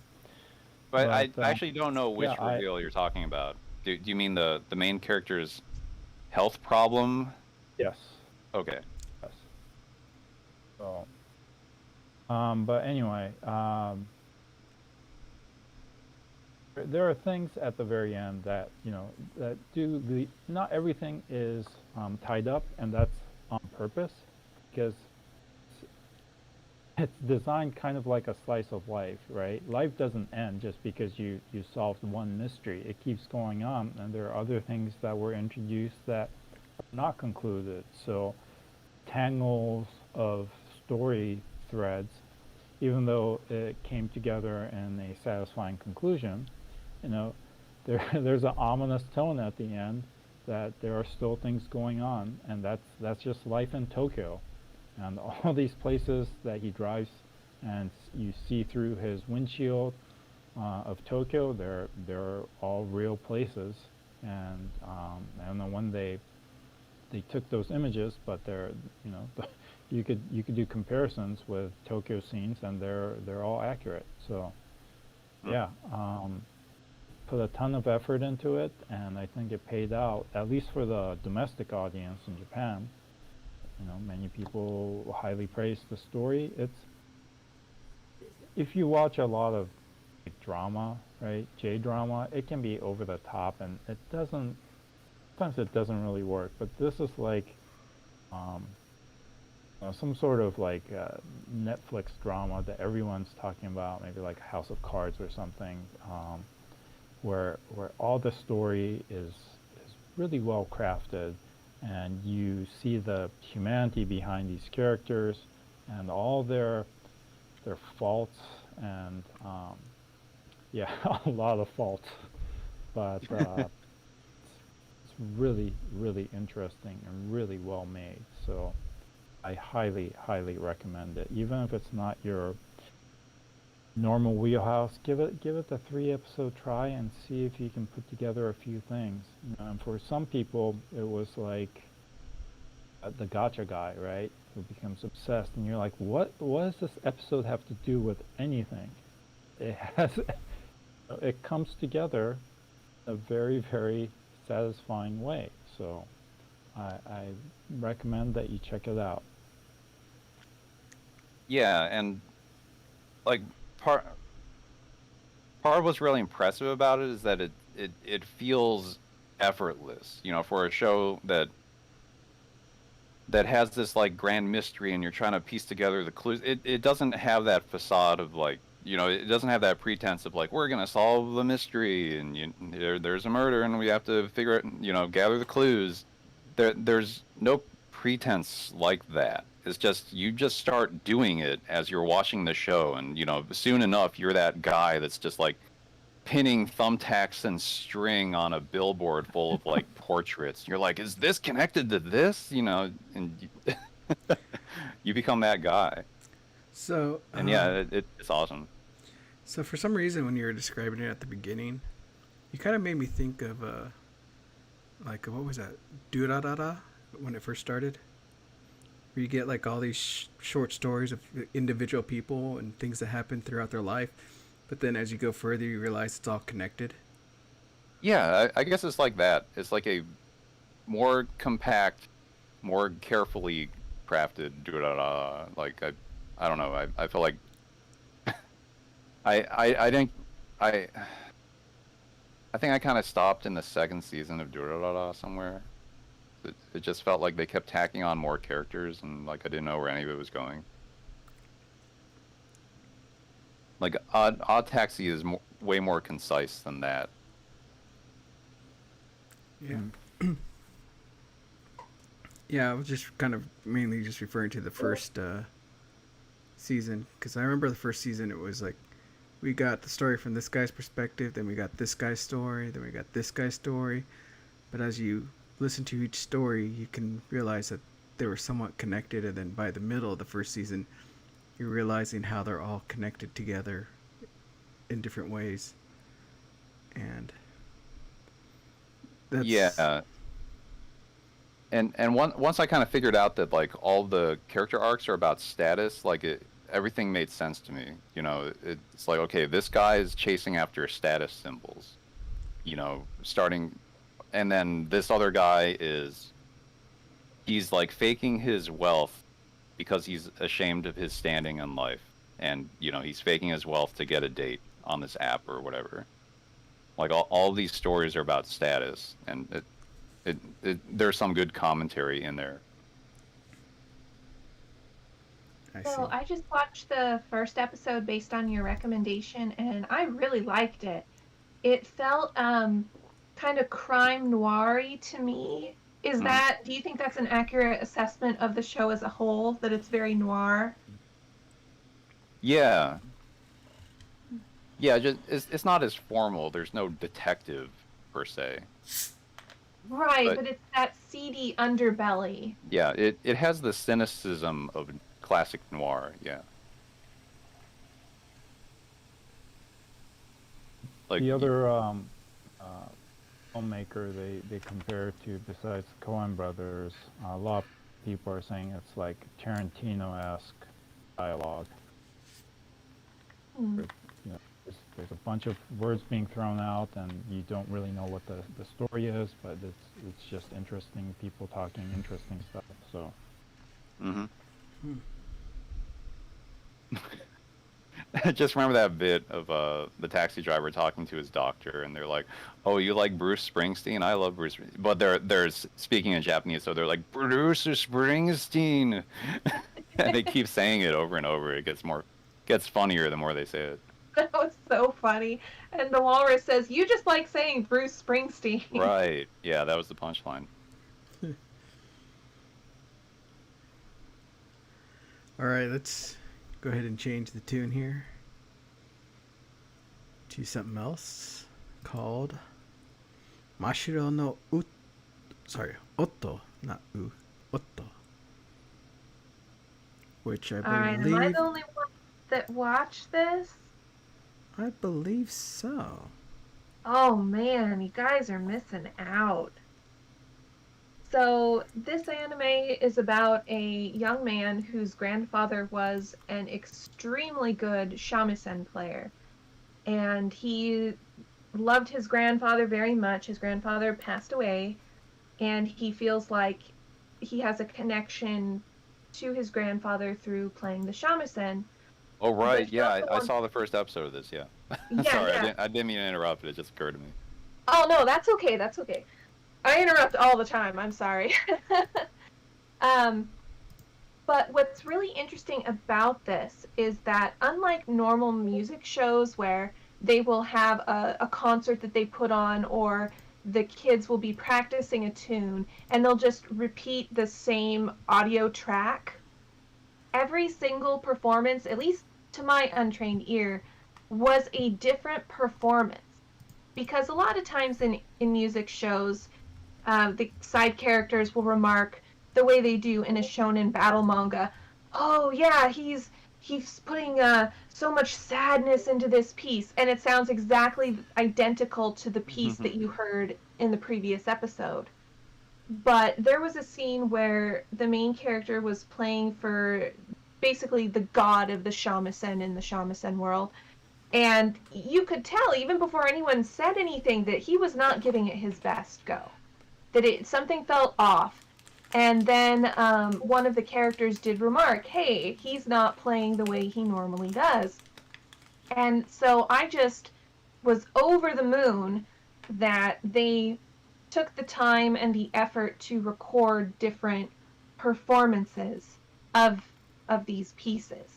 But I actually don't know which yeah, reveal you're talking about. Do you mean the main character's health problem? Yes. Okay. Yes. So, but anyway, there are things at the very end that that not everything is tied up, and that's on purpose, because it's designed kind of like a slice of life, right? Life doesn't end just because you solved one mystery. It keeps going on, and there are other things that were introduced that are not concluded. So tangles of story threads, even though it came together in a satisfying conclusion, there's an ominous tone at the end, that there are still things going on, and that's just life in Tokyo. And all these places that he drives, and you see through his windshield of Tokyo, they're all real places. And I don't know when they took those images, but they're, you know, you could do comparisons with Tokyo scenes, and they're all accurate. So yeah, put a ton of effort into it, and I think it paid out, at least for the domestic audience in Japan. You know, many people highly praised the story. It's, if you watch a lot of drama, right, J-drama, it can be over the top, and it doesn't, sometimes it doesn't really work. But this is like some sort of like Netflix drama that everyone's talking about, maybe like House of Cards or something, where all the story is really well crafted, and you see the humanity behind these characters and all their faults, and yeah, a lot of faults, but it's really, really interesting and really well made. So I highly, highly recommend it. Even if it's not your normal wheelhouse, give it the 3-episode try and see if you can put together a few things. You know, and for some people, it was like the gotcha guy, right, who becomes obsessed, and you're like, what does this episode have to do with anything? It has, it comes together in a very, very satisfying way. So I recommend that you check it out. Yeah, and like part of what's really impressive about it is that it feels effortless, you know, for a show that has this like grand mystery, and you're trying to piece together the clues. It doesn't have that facade of like, you know, it doesn't have that pretense of like, we're gonna solve the mystery, and there's a murder and we have to figure it, you know, gather the clues. There's no pretense like that. It's just, you just start doing it as you're watching the show, and you know, soon enough you're that guy that's just like pinning thumbtacks and string on a billboard full of like portraits. You're like, is this connected to this? You know, and you become that guy. So And yeah, it's awesome. So for some reason, when you were describing it at the beginning, you kind of made me think of like, what was that, Durarara, when it first started, where you get like all these short stories of individual people and things that happen throughout their life, but then as you go further, you realize it's all connected. Yeah, I guess it's like that. It's like a more compact, more carefully crafted. Like I don't know. I feel like I think I think I kind of stopped in the second season of Durarara somewhere. It just felt like they kept tacking on more characters, and like I didn't know where any of it was going. Like Odd Taxi is way more concise than that. Yeah. Yeah, I was just kind of mainly just referring to the first season, because I remember the first season, it was like, we got the story from this guy's perspective, then we got this guy's story, then we got this guy's story. But as you listen to each story, you can realize that they were somewhat connected, and then by the middle of the first season, you're realizing how they're all connected together in different ways. And that's... Yeah. And once I kind of figured out that like all the character arcs are about status, like everything made sense to me. You know, it's like, okay, this guy is chasing after status symbols, you know, starting, and then this other guy he's like faking his wealth because he's ashamed of his standing in life, and you know, he's faking his wealth to get a date on this app or whatever. Like all these stories are about status, and there's some good commentary in there. So I just watched the first episode based on your recommendation, and I really liked it. It felt kind of crime noir-y to me. Do you think that's an accurate assessment of the show as a whole, that it's very noir? Yeah. Yeah, just it's not as formal. There's no detective per se. Right, But but it's that seedy underbelly. yeah, it has the cynicism of classic noir. Yeah, like The other filmmaker they compare it to, besides Coen Brothers, a lot of people are saying it's like Tarantino-esque dialogue. Hmm. Where, you know, there's a bunch of words being thrown out, and you don't really know what the story is, but it's just interesting people talking interesting stuff. So hmm Hmm. I just remember that bit of the taxi driver talking to his doctor, and they're like, "Oh, you like Bruce Springsteen? I love Bruce," but they're speaking in Japanese, so they're like Bruce Springsteen, and they keep saying it over and over. It gets funnier the more they say it. That was so funny. And the walrus says, "You just like saying Bruce Springsteen." Right? Yeah, that was the punchline. All right, let's go ahead and change the tune here to something else called Mashiro no Otto, not U, Otto, which I All right, am I believe, the only one that watched this? so. Oh man, you guys are missing out. So, this anime is about a young man whose grandfather was an extremely good shamisen player. And he loved his grandfather very much. His grandfather passed away, and he feels like he has a connection to his grandfather through playing the shamisen. Oh, But right. he Yeah, also I wants, saw the first episode of this. Yeah. yeah, Sorry, yeah. I didn't mean to interrupt, but it just occurred to me. Oh no, that's okay. That's okay. I interrupt all the time. I'm sorry. um, But what's really interesting about this is that unlike normal music shows where they will have a concert that they put on, or the kids will be practicing a tune and they'll just repeat the same audio track, every single performance, at least to my untrained ear, was a different performance. Because a lot of times in music shows, the side characters will remark the way they do in a shonen battle manga. Oh yeah, he's putting so much sadness into this piece, and it sounds exactly identical to the piece that you heard in the previous episode. But there was a scene where the main character was playing for basically the god of the shamisen in the shamisen world, and you could tell even before anyone said anything that he was not giving it his best go, that something felt off. And then one of the characters did remark, "Hey, he's not playing the way he normally does." And so I just was over the moon that they took the time and the effort to record different performances of these pieces.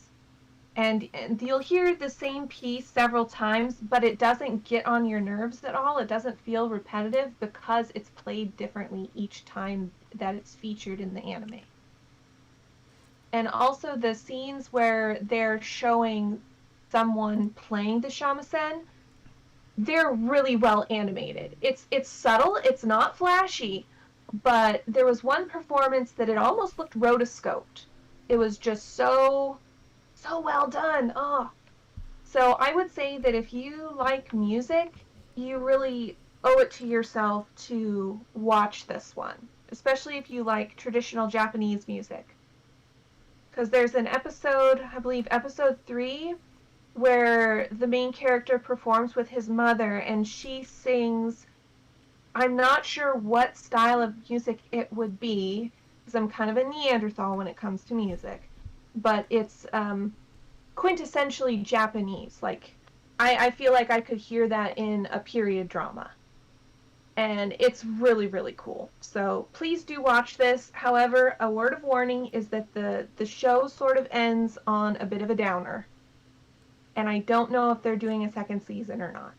And you'll hear the same piece several times, but it doesn't get on your nerves at all. It doesn't feel repetitive because it's played differently each time that it's featured in the anime. And also the scenes where they're showing someone playing the shamisen, they're really well animated. It's subtle, it's not flashy, but there was one performance that it almost looked rotoscoped. It was just so well done. Oh, so I would say that if you like music, you really owe it to yourself to watch this one, especially if you like traditional Japanese music. Because there's an episode, I believe episode 3, where the main character performs with his mother and she sings, I'm not sure what style of music it would be, because I'm kind of a Neanderthal when it comes to music, but it's quintessentially Japanese. Like, I feel like I could hear that in a period drama. And it's really, really cool. So please do watch this. However, a word of warning is that the show sort of ends on a bit of a downer. And I don't know if they're doing a second season or not.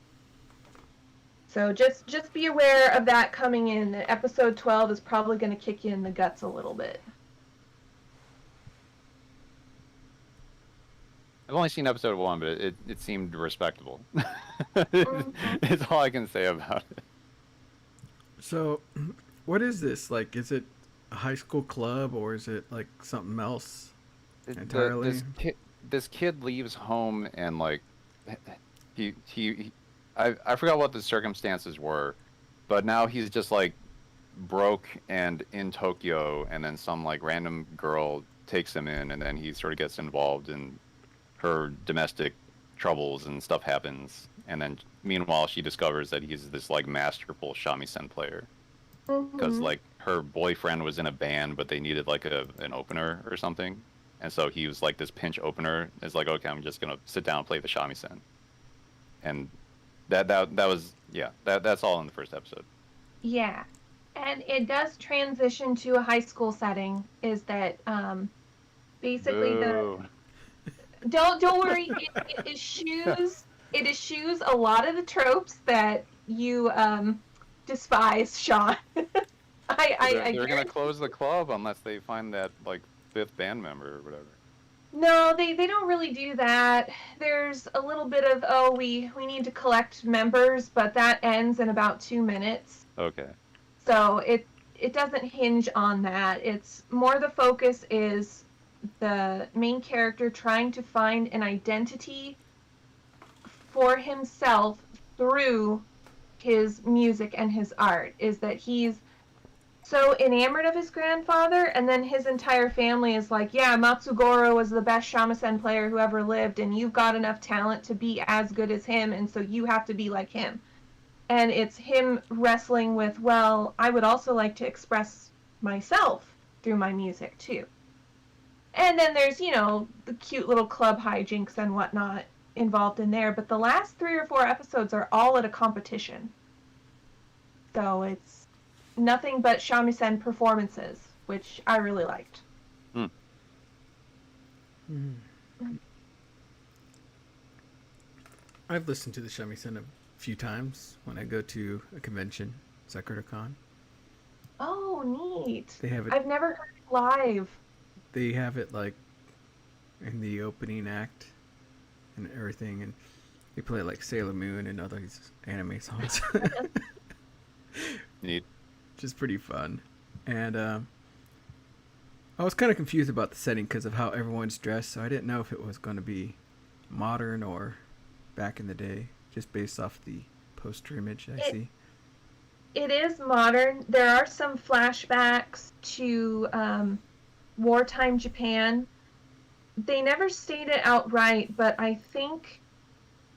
So just be aware of that coming in. Episode 12 is probably going to kick you in the guts a little bit. I've only seen episode 1, but it seemed respectable. Mhm. It's all I can say about it. So, what is this? Like, is it a high school club or is it like something else entirely? This kid leaves home and like he I forgot what the circumstances were, but now he's just like broke and in Tokyo, and then some like random girl takes him in, and then he sort of gets involved in her domestic troubles and stuff happens, and then meanwhile she discovers that he's this like masterful shamisen player because Mhm. like her boyfriend was in a band but they needed like an opener or something, and so he was like this pinch opener. It's like, okay, I'm just gonna sit down and play the shamisen, and that was, yeah, that's all in the first episode. Yeah. And it does transition to a high school setting. Is that basically the Boo. don't worry, it eschews a lot of the tropes that you despise, Sean. I They're gonna guarantee. close the club unless they find that like fifth band member or whatever. No, they don't really do that. There's a little bit of, oh, we need to collect members, but that ends in about 2 minutes. Okay. So it doesn't hinge on that. It's more the focus is the main character trying to find an identity for himself through his music and his art. Is that he's so enamored of his grandfather, and then his entire family is like, yeah, Matsugoro was the best shamisen player who ever lived, and you've got enough talent to be as good as him, and so you have to be like him. And it's him wrestling with, well, I would also like to express myself through my music too. And then there's, the cute little club hijinks and whatnot involved in there, but the last 3 or 4 episodes are all at a competition. So it's nothing but shamisen performances, which I really liked. Hmm. I've listened to the shamisen a few times when I go to a convention, SakuraCon. Oh, neat. They have it. I've never heard it live. They have it like in the opening act and everything, and they play like Sailor Moon and other anime songs, Neat. which is pretty fun. And I was kind of confused about the setting because of how everyone's dressed, so I didn't know if it was going to be modern or back in the day, just based off the poster image I see. It is modern. There are some flashbacks to wartime Japan. They never state it outright, but I think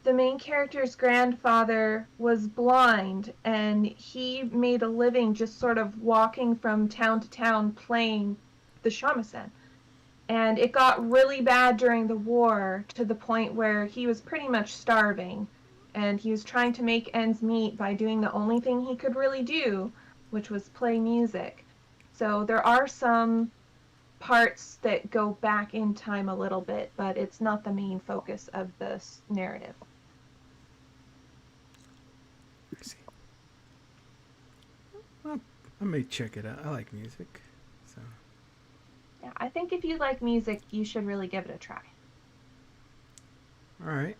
the main character's grandfather was blind, and he made a living just sort of walking from town to town playing the shamisen. And it got really bad during the war to the point where he was pretty much starving. And he was trying to make ends meet by doing the only thing he could really do, which was play music. So there are some parts that go back in time a little bit, but it's not the main focus of this narrative. I see. Well, I may check it out. I like music, so Yeah, I think if you like music, you should really give it a try. all right.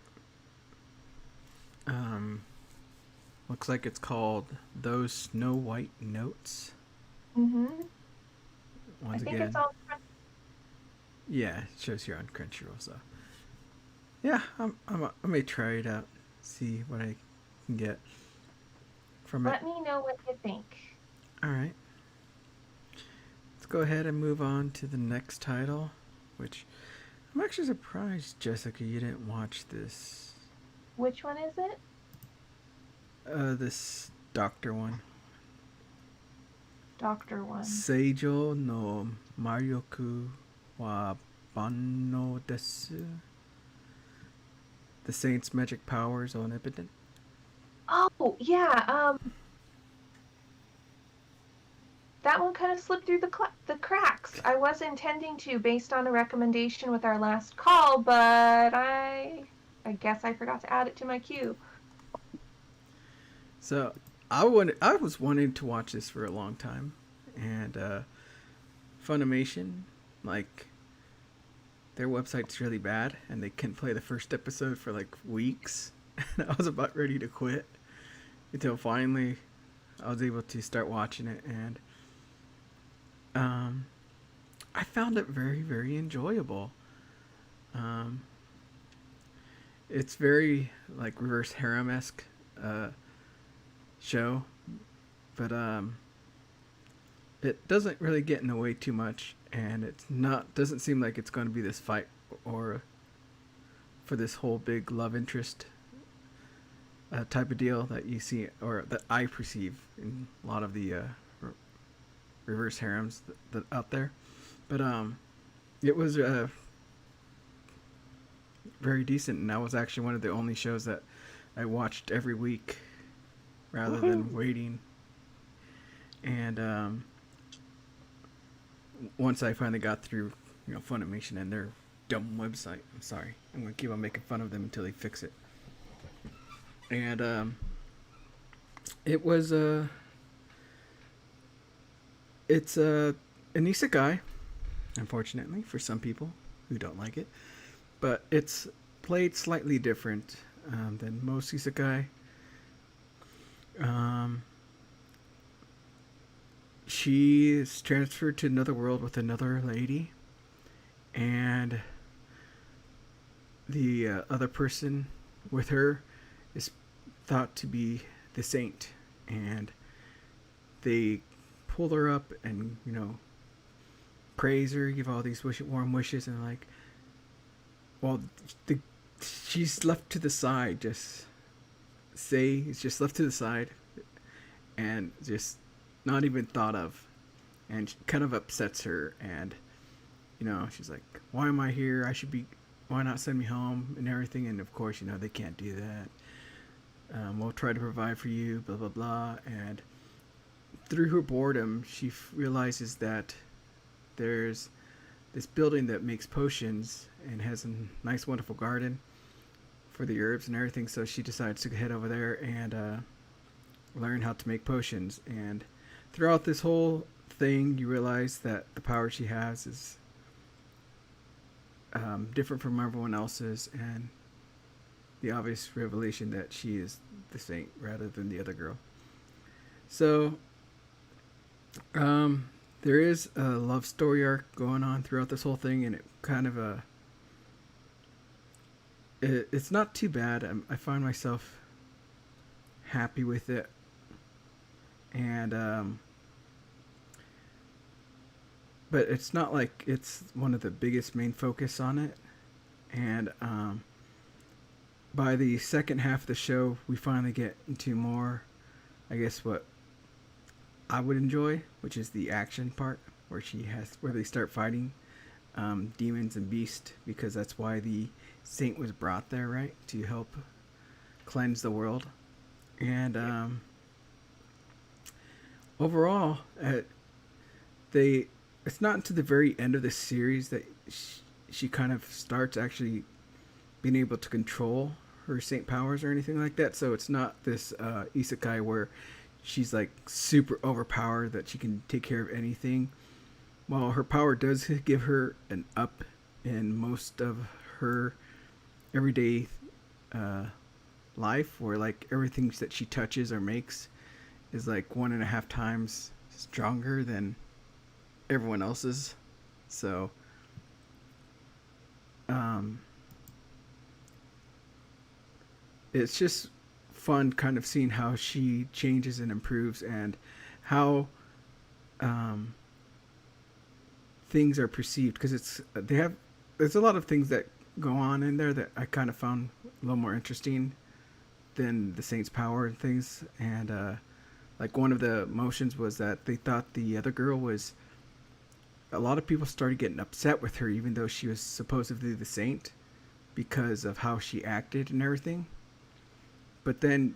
Looks like it's called Those Snow White Notes. Mm-hmm. I Once think again, it's all. yeah, it shows here on Crunchyroll. So, yeah, I may try it out, see what I can get from it. Let me know what you think. All right, let's go ahead and move on to the next title, which I'm actually surprised, Jessica, you didn't watch this. Which one is it? This doctor one. Doctor One. Seijo no Maryoku wa Banno desu. The Saint's magic powers omnipotent. Oh, yeah. That one kind of slipped through the cracks. I was intending to, based on a recommendation with our last call, but I guess I forgot to add it to my queue. So I was wanting to watch this for a long time, and Funimation, like, their website's really bad, and they couldn't play the first episode for like weeks, and I was about ready to quit until finally I was able to start watching it, and I found it very, very enjoyable. Um, it's very like reverse harem esque uh, show, but it doesn't really get in the way too much, and it's not doesn't seem like it's going to be this fight or for this whole big love interest type of deal that you see or that I perceive in a lot of the reverse harems that out there. But it was very decent, and that was actually one of the only shows that I watched every week rather than waiting. And once I finally got through, Funimation and their dumb website. I'm sorry. I'm gonna keep on making fun of them until they fix it. And it was it's an isekai, unfortunately for some people who don't like it, but it's played slightly different than most isekai. She is transferred to another world with another lady, and the other person with her is thought to be the saint, and they pull her up and praise her, give all these warm wishes, and like, well, she's left to the side. Just say it's just left to the side, and just not even thought of, and it kind of upsets her. And she's like, "Why am I here? Why not send me home and everything?" And of course, they can't do that. We'll try to provide for you, blah blah blah. And through her boredom, she realizes that there's this building that makes potions and has a nice, wonderful garden for the herbs and everything. So she decides to head over there and learn how to make potions. And throughout this whole thing, you realize that the power she has is different from everyone else's, and the obvious revelation that she is the saint rather than the other girl. So there is a love story arc going on throughout this whole thing, and it kind of it's not too bad. I find myself happy with it, and but it's not like it's one of the biggest main focus on it. And by the second half of the show, we finally get into more, I guess, what I would enjoy, which is the action part, where they start fighting demons and beasts, because that's why the saint was brought there, right, to help cleanse the world. And overall, it's not until the very end of the series that she kind of starts actually being able to control her saint powers or anything like that. So it's not this isekai where she's like super overpowered that she can take care of anything. While her power does give her an up in most of her everyday life, where like everything that she touches or makes is like 1.5 times stronger than everyone else's. So it's just fun kind of seeing how she changes and improves, and how things are perceived, because there's a lot of things that go on in there that I kind of found a little more interesting than the saint's power and things. And like one of the emotions was that they thought the other girl was, a lot of people started getting upset with her even though she was supposedly the saint, because of how she acted and everything. But then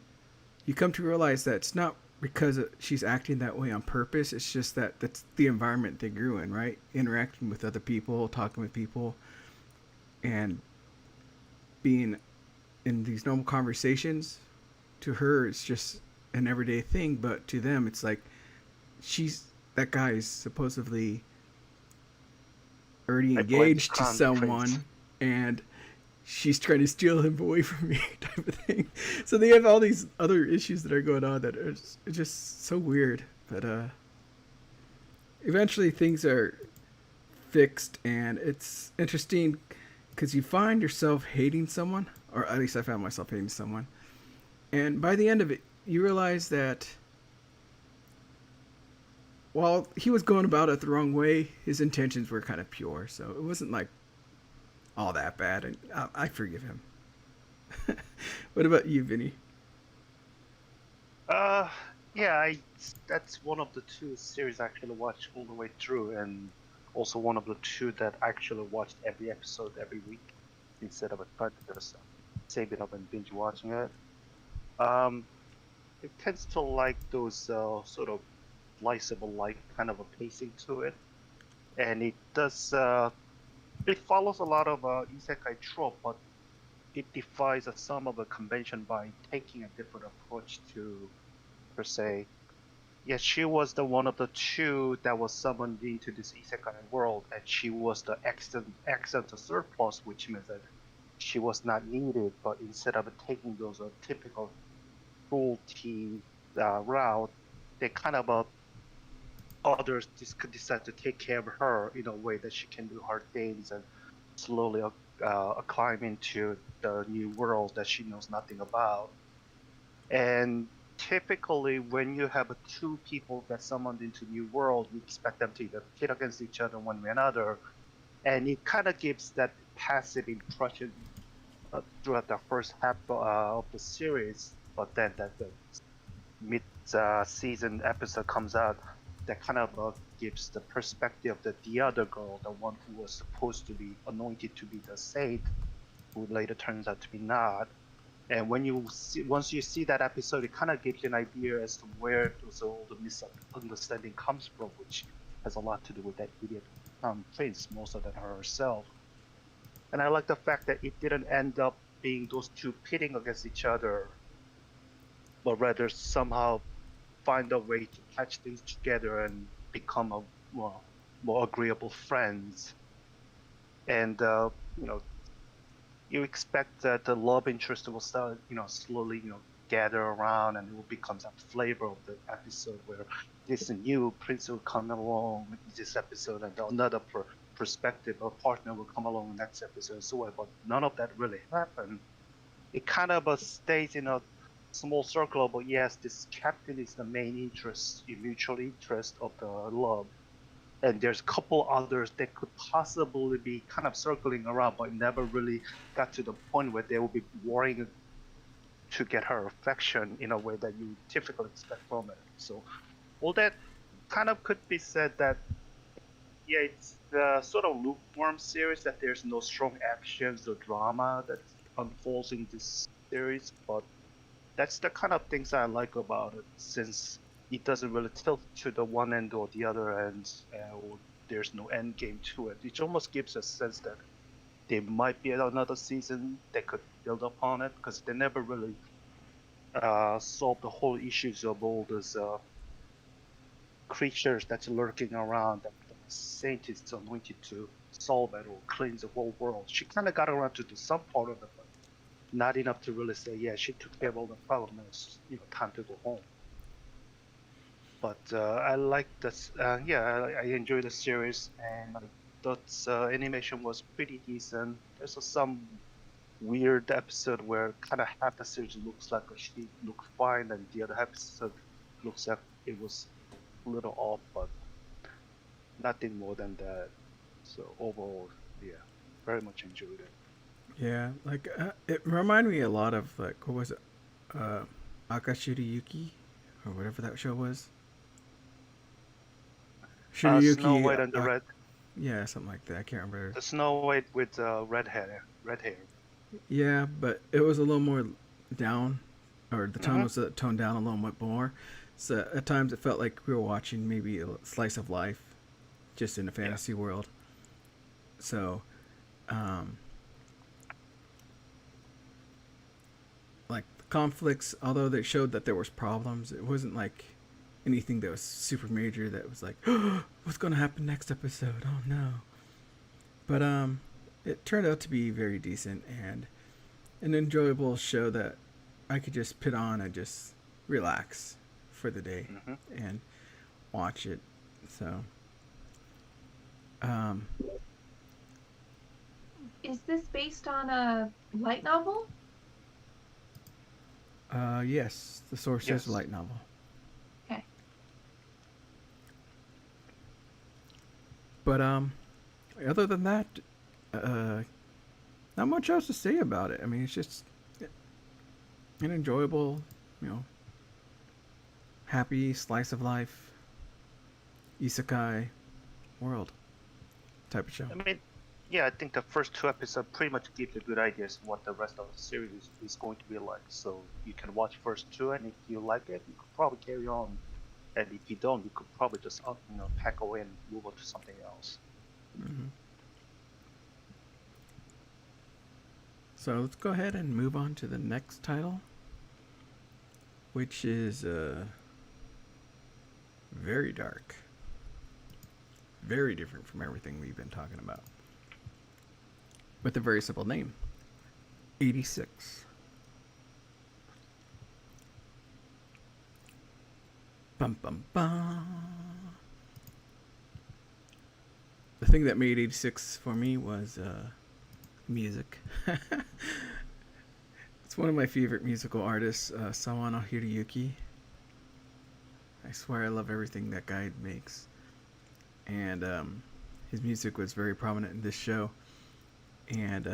you come to realize that it's not because she's acting that way on purpose. It's just that that's the environment they grew in, right? Interacting with other people, talking with people, and being in these normal conversations. To her, it's just an everyday thing, but to them, it's like that guy is supposedly already engaged to someone, and she's trying to steal him away from me type of thing. So they have all these other issues that are going on that are just so weird. But eventually things are fixed, and it's interesting because you find yourself hating someone, or at least I found myself hating someone. And by the end of it, you realize that while he was going about it the wrong way, his intentions were kind of pure. So it wasn't like all that bad, and I forgive him. What about you, Vinny? Uh, yeah, that's one of the two series I actually watched all the way through, and also one of the two that I actually watched every episode every week instead of trying to just save it up and binge watching it. Um, it tends to like those sort of sliceable like kind of a pacing to it, and it follows a lot of isekai trope, but it defies some of the convention by taking a different approach to per se. Yes, she was the one of the two that was summoned into this isekai world, and she was the accent to surplus, which means that she was not needed. But instead of taking those typical cruelty route, they kind of others just could decide to take care of her in a way that she can do hard things and slowly climb into the new world that she knows nothing about. And typically, when you have two people that summoned into new world, you expect them to either pit against each other one way or another, and it kind of gives that passive impression throughout the first half of the series. But then that the mid season episode comes out, that kind of gives the perspective that the other girl, the one who was supposed to be anointed to be the saint, who later turns out to be not. And once you see that episode, it kind of gives you an idea as to where those all the misunderstanding comes from, which has a lot to do with that idiot Prince, more so than her herself. And I like the fact that it didn't end up being those two pitting against each other, but rather somehow find a way to patch things together and become a more agreeable friends. And you know, you expect that the love interest will start, slowly, gather around, and it will become that flavor of the episode where this new prince will come along with this episode, and another perspective or partner will come along in the next episode, and so on. But none of that really happened. It kind of stays in a small circle, but yes, this captain is the main interest, the mutual interest of the love. And there's a couple others that could possibly be kind of circling around, but never really got to the point where they will be warring to get her affection in a way that you typically expect from it. So all that kind of could be said that yeah, it's the sort of lukewarm series that there's no strong actions or drama that unfolds in this series, but that's the kind of things I like about it, since it doesn't really tilt to the one end or the other end, or there's no end game to it. It almost gives a sense that there might be another season that could build upon it, because they never really solve the whole issues of all those creatures that's lurking around that the saint is anointed to solve it or cleanse the whole world. She kind of got around to do some part of it, but not enough to really say, yeah, she took care of all the problems. Time to go home. But I like this. Yeah, I enjoy the series, and I thought animation was pretty decent. There's some weird episode where kind of half the series looks like she looked fine, and the other episode looks like it was a little off, but nothing more than that. So overall, yeah, very much enjoyed it. Yeah, like it reminded me a lot of like what was it, uh, Akashiri Yuki, or whatever that show was. Snow Shiryuki, White and the Red, yeah, something like that. I can't remember. the Snow White with red hair, red hair. Yeah, but it was a little more down, or the tone Mm-hmm. was toned down a little bit more. So at times it felt like we were watching maybe a slice of life, just in a Yeah. fantasy world. So, um, like the conflicts, although they showed that there was problems, it wasn't like anything that was super major that was like, what's going to happen next episode? Oh no. But it turned out to be very decent and an enjoyable show that I could just put on and just relax for the day Hmm. and watch it. So, um, Is this based on a light novel? yes, the source is a Yes. light novel. Okay. But other than that, uh, not much else to say about it. I mean, it's just an enjoyable, you know, happy slice of life, isekai world type of show. I mean, yeah, I think the first two episodes pretty much give the good ideas what the rest of the series is going to be like. So you can watch first two, and if you like it, you could probably carry on. And if you don't, you could probably just pack away and move on to something else. Mm-hmm. So let's go ahead and move on to the next title, which is very dark, very different from everything we've been talking about, with a very simple name, 86. Bum bum bum. The thing that made 86 for me was music. It's one of my favorite musical artists, Sawano Hiroyuki. I swear I love everything that guy makes. And his music was very prominent in this show. And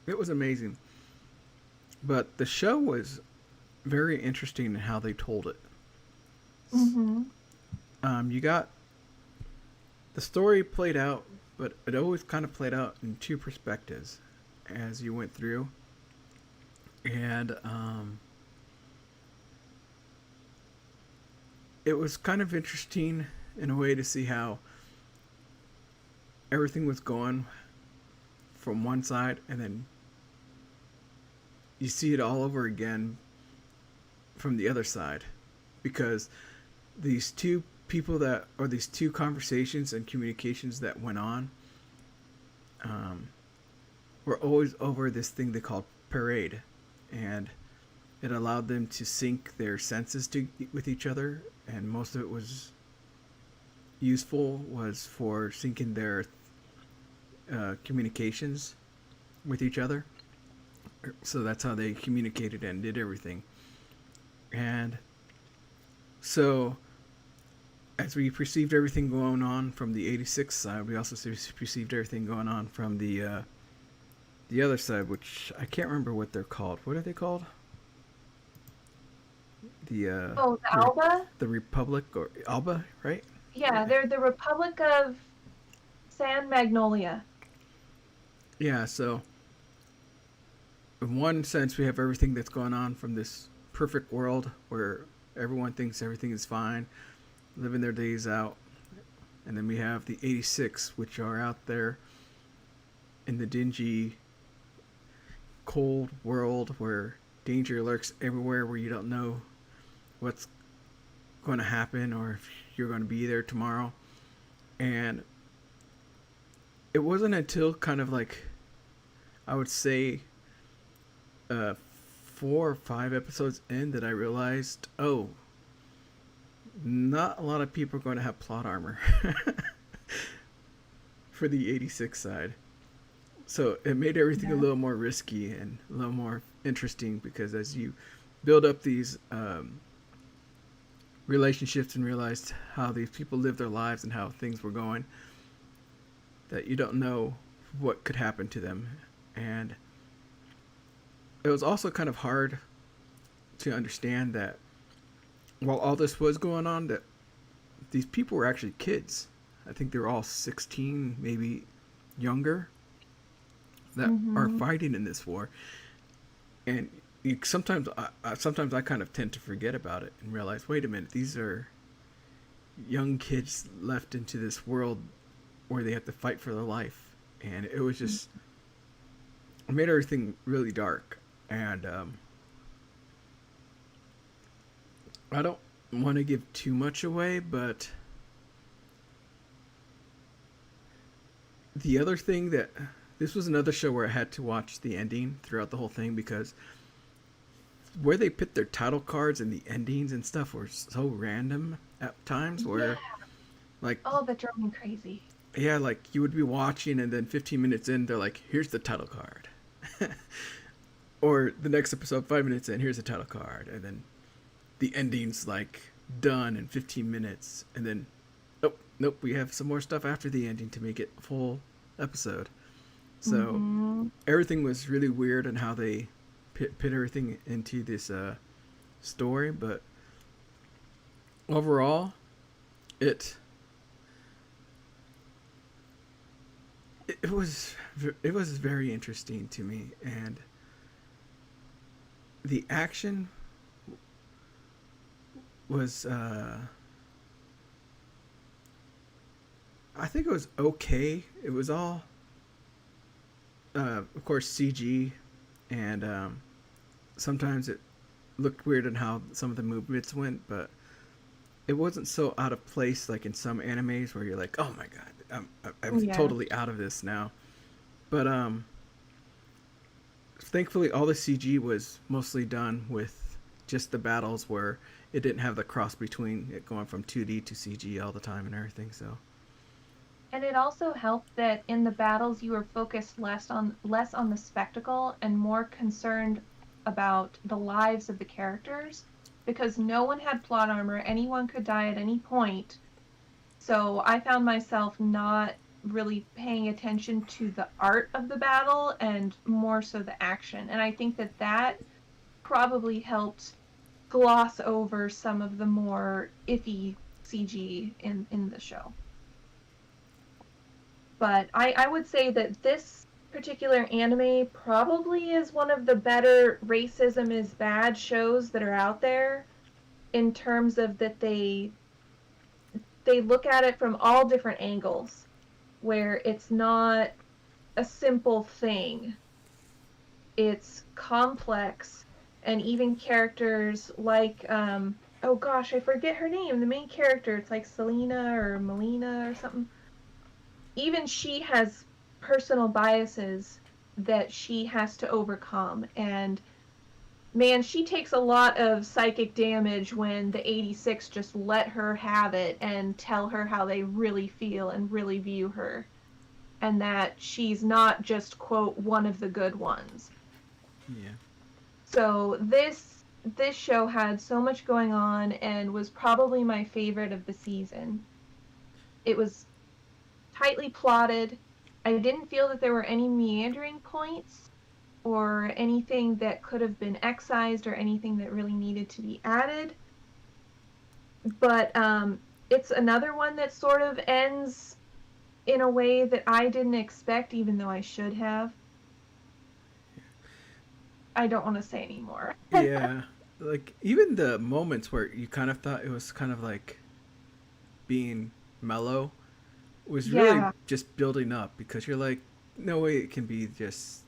it was amazing. But the show was very interesting in how they told it. Mm-hmm. You got the story played out, but it always kind of played out in two perspectives as you went through. And it was kind of interesting in a way to see how everything was going from one side, and then you see it all over again from the other side, because these two people that, or these two conversations and communications that went on, were always over this thing they called parade, and it allowed them to sync their senses with each other, and most of it was useful was for syncing their communications with each other. So that's how they communicated and did everything. And so as we perceived everything going on from the 86 side, we also perceived everything going on from the other side, which I can't remember what they're called. What are they called? The Oh, the Alba? the Republic, or Alba, right? Yeah, they're the Republic of San Magnolia. Yeah, so in one sense we have everything that's going on from this perfect world where everyone thinks everything is fine, living their days out. And then we have the 86, which are out there in the dingy, cold world where danger lurks everywhere, where you don't know what's going to happen or if you're going to be there tomorrow. And it wasn't until kind of like, I would say, 4 or 5 episodes in that I realized, oh, not a lot of people are going to have plot armor for the 86 side. So it made everything a little more risky and a little more interesting, because as you build up these relationships and realize how these people live their lives and how things were going, that you don't know what could happen to them. And it was also kind of hard to understand that while all this was going on, that these people were actually kids. I think they were all 16, maybe younger, that are fighting in this war. And sometimes I kind of tend to forget about it and realize, wait a minute, these are young kids left into this world where they have to fight for their life. And it was just, it made everything really dark. And I don't want to give too much away, but The other thing that this was another show where I had to watch the ending throughout the whole thing because where they put their title cards and the endings and stuff were so random at times Yeah. where like Oh, that drove me crazy. yeah, like you would be watching and then 15 minutes in they're like, here's the title card. Or the next episode 5 minutes in, here's the title card, and then the ending's like done in 15 minutes, and then nope, we have some more stuff after the ending to make it a full episode. So everything was really weird and how they put everything into this story, but overall, it was very interesting to me, and the action was I think it was okay. It was all of course CG, and sometimes it looked weird in how some of the movements went, but it wasn't so out of place like in some animes where you're like, oh my god, I'm Yeah. totally out of this now. But thankfully all the CG was mostly done with just the battles where it didn't have the cross between it going from 2D to CG all the time and everything. So And it also helped that in the battles you were focused less on the spectacle and more concerned about the lives of the characters, because no one had plot armor, anyone could die at any point. So I found myself not really paying attention to the art of the battle and more so the action. And I think that probably helped gloss over some of the more iffy CG in the show. But I would say that this particular anime probably is one of the better racism is bad shows that are out there, in terms of that they look at it from all different angles, where it's not a simple thing. It's complex, and even characters like oh gosh, I forget her name. The main character, it's like Selena or Melina or something. Even she has personal biases that she has to overcome, and man, she takes a lot of psychic damage when the 86 just let her have it and tell her how they really feel and really view her, and that she's not just, quote, one of the good ones. yeah, So this show had so much going on and was probably my favorite of the season. It was tightly plotted. I didn't feel that there were any meandering points or anything that could have been excised or anything that really needed to be added. But it's another one that sort of ends in a way that I didn't expect, even though I should have. I don't want to say anymore. yeah. Like even the moments where you kind of thought it was kind of like being mellow was really Yeah. just building up because you're like, no way it can be just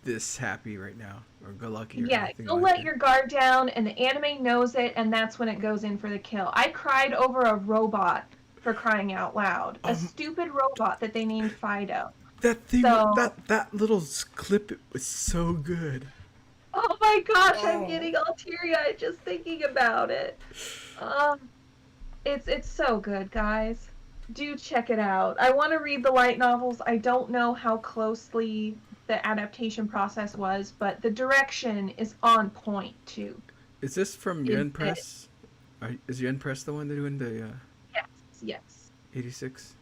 this happy right now or go lucky or Yeah, anything you'll like let that. your guard down, and the anime knows it, and that's when it goes in for the kill. I cried over a robot, for crying out loud. A stupid robot that they named Fido. That thing, So, that little clip, it was so good. oh my gosh, I'm Oh. getting all teary-eyed just thinking about it. It's so good, guys. Do check it out. I want to read the light novels. I don't know how closely the adaptation process was, but the direction is on point too. Is this from It- Yen it- Press? Is Yen Press the one they're doing the Yes. 86?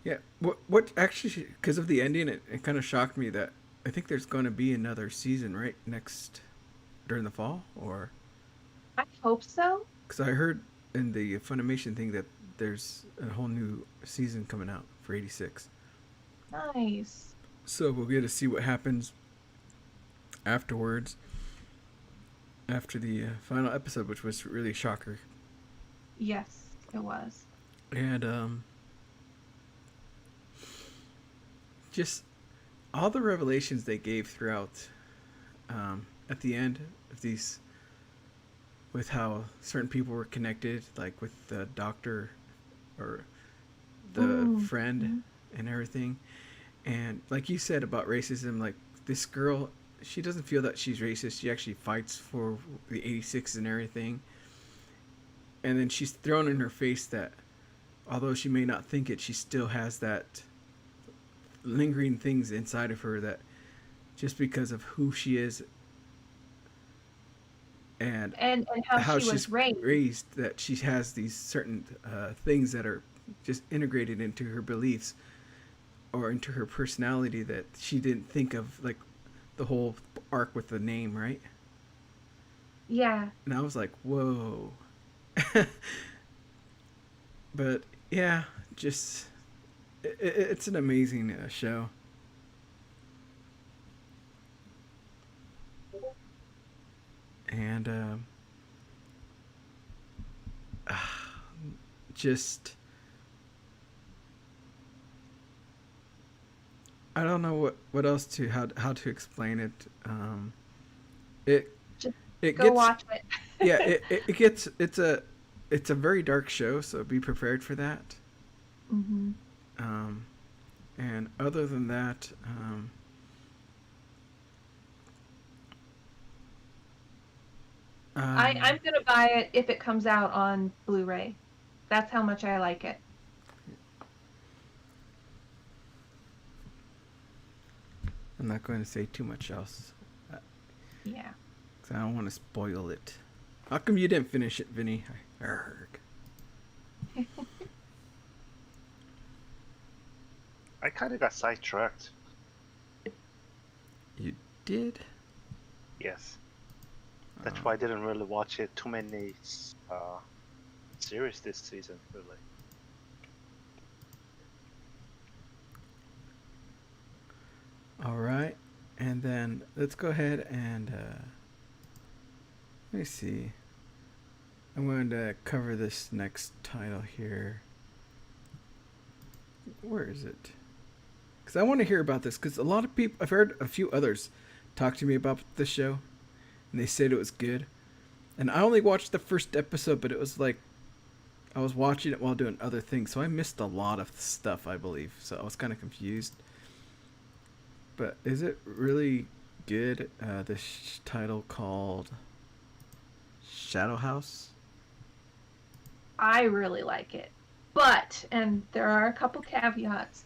Yeah. What actually, because of the ending, it kind of shocked me that I think there's going to be another season, right? Next, during the fall? Or. I hope so. Because I heard in the Funimation thing that there's a whole new season coming out for 86. Nice. So we'll get to see what happens afterwards. After the final episode, which was really a shocker. Yes, it was. And just all the revelations they gave throughout at the end of these, with how certain people were connected, like with the doctor or the friend and everything. And like you said about racism, like this girl, she doesn't feel that she's racist. She actually fights for the 86 and everything. And then she's thrown in her face that although she may not think it, she still has that lingering things inside of her that just because of who she is and how she she's was raised. that she has these certain things that are just integrated into her beliefs or into her personality that she didn't think of, like the whole arc with the name, right? Yeah. And I was like, whoa. But yeah, just it's an amazing show. And just I don't know what else to how to explain it. It Just it go gets watch it. yeah it gets it's a very dark show, so be prepared for that. Mm-hmm. And other than that, I'm gonna buy it if it comes out on Blu-ray. That's how much I like it. I'm not going to say too much else. Yeah. Because I don't want to spoil it. How come you didn't finish it, Vinny? Arrgh. I kind of got sidetracked. You did? Yes. That's why I didn't really watch it too many series this season, really. All right. And then let's go ahead and let me see. I'm going to cover this next title here. Where is it? Because I want to hear about this. Because a lot of people, I've heard a few others talk to me about this show, and they said it was good. And I only watched the first episode, but it was like I was watching it while doing other things, so I missed a lot of stuff, I believe. So I was kind of confused. But is it really good? This title called Shadow House. I really like it. But, and there are a couple caveats,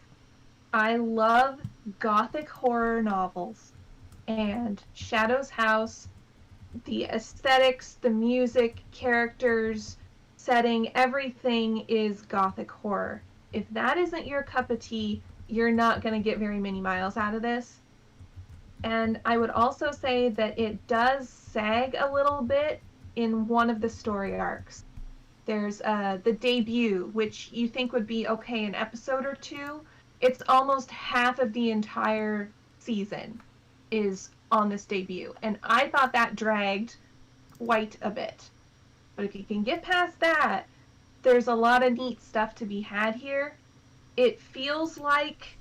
I love gothic horror novels. And Shadow's House, the aesthetics, the music, characters, setting, everything is gothic horror. If that isn't your cup of tea, you're not going to get very many miles out of this. And I would also say that it does sag a little bit in one of the story arcs. There's the debut, which you think would be okay an episode or two. It's almost half of the entire season is on this debut. And I thought that dragged quite a bit. But if you can get past that, there's a lot of neat stuff to be had here. It feels like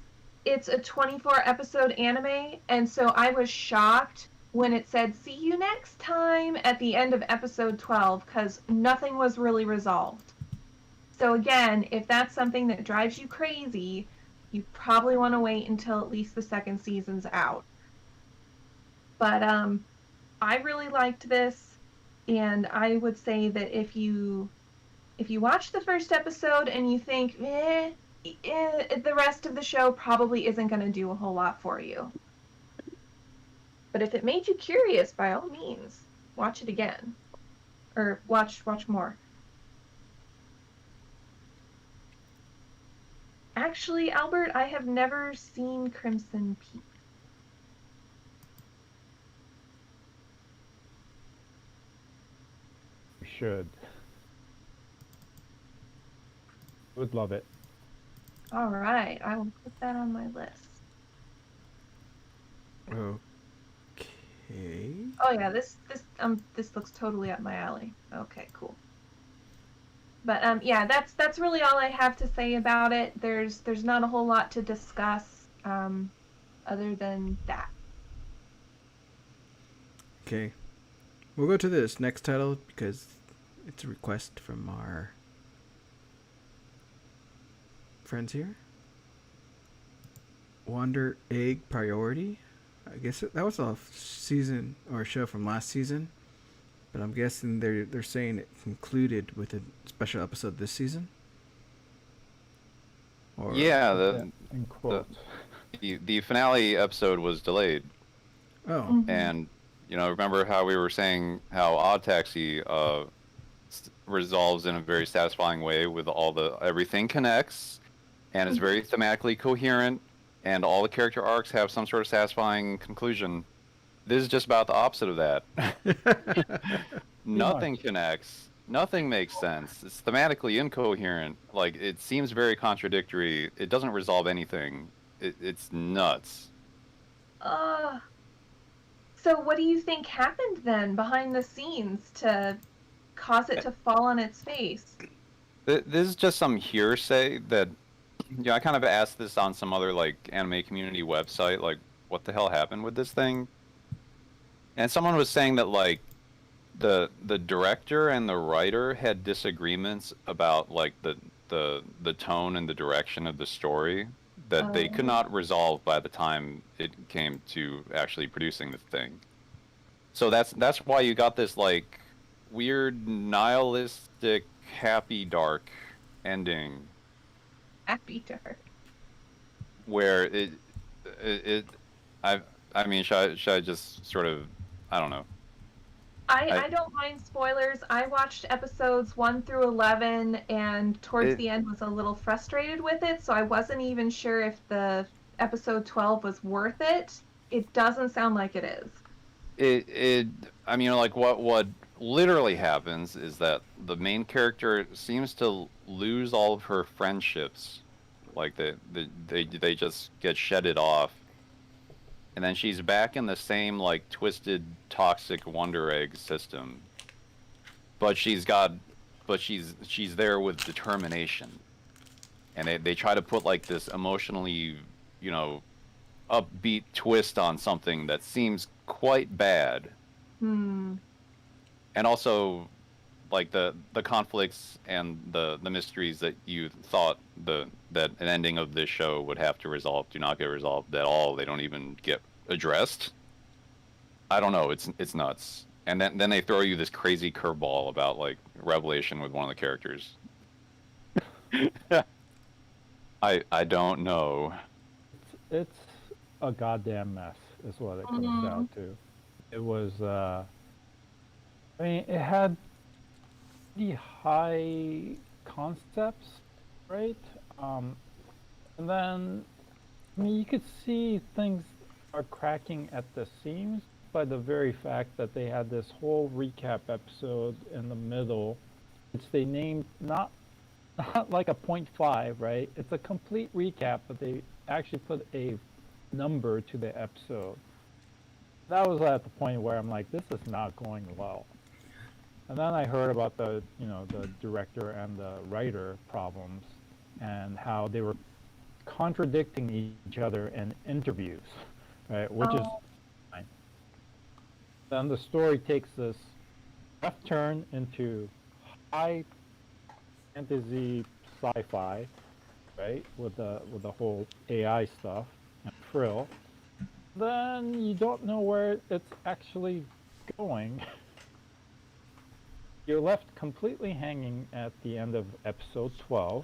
it's a 24 episode anime, and so I was shocked when it said, see you next time at the end of episode 12, because nothing was really resolved. So again, if that's something that drives you crazy, you probably want to wait until at least the second season's out. But I really liked this, and I would say that if you watch the first episode and you think, the rest of the show probably isn't going to do a whole lot for you. But if it made you curious, by all means, watch it again. Or watch more. Actually, Albert, I have never seen Crimson Peak. You should. Would love it. All right, I will put that on my list. Okay. Oh yeah, this looks totally up my alley. Okay, cool. But yeah, that's really all I have to say about it. There's not a whole lot to discuss other than that. Okay. We'll go to this next title because it's a request from our friends here. Wonder Egg Priority. I guess that was a season or a show from last season, but I'm guessing they're saying it concluded with a special episode this season. Or Yeah, In the quotes. the finale episode was delayed, Oh, Mhm. and remember how we were saying how Odd Taxi resolves in a very satisfying way with everything connects, and it's very thematically coherent, and all the character arcs have some sort of satisfying conclusion. This is just about the opposite of that. Nothing connects. Nothing makes sense. It's thematically incoherent. Like, it seems very contradictory. It doesn't resolve anything. It's nuts. Uh, so what do you think happened then behind the scenes to cause it to fall on its face? This is just some hearsay that, I kind of asked this on some other, like, anime community website, like, what the hell happened with this thing? And someone was saying that, like, the director and the writer had disagreements about, like, the tone and the direction of the story that they could not resolve by the time it came to actually producing the thing. So that's why you got this, like, weird nihilistic happy dark ending Happy Dark. where it I mean, should I just sort of, I don't know. I don't mind spoilers. I watched episodes 1 through 11 and towards the end was a little frustrated with it, so I wasn't even sure if the episode 12 was worth it. It doesn't sound like it is. I mean, like, what literally happens is that the main character seems to lose all of her friendships, like they just get shedded off, and then she's back in the same, like, twisted toxic Wonder Egg system, but she's there with determination, and they try to put, like, this emotionally, upbeat twist on something that seems quite bad. And also, like, the conflicts and the mysteries that you thought that an ending of this show would have to resolve do not get resolved at all. They don't even get addressed. I don't know. It's nuts. And then they throw you this crazy curveball about, like, revelation with one of the characters. I don't know. It's a goddamn mess, is what it comes down to. It was, I mean, it had pretty high concepts, right? And then, I mean, you could see things are cracking at the seams by the very fact that they had this whole recap episode in the middle, which they named not like a 0.5, right? It's a complete recap, but they actually put a number to the episode. That was at the point where I'm like, this is not going well. And then I heard about the director and the writer problems and how they were contradicting each other in interviews, right? Which is fine. Then the story takes this left turn into high fantasy sci-fi, right? With the whole AI stuff and Frill. Then you don't know where it's actually going. You're left completely hanging at the end of episode 12,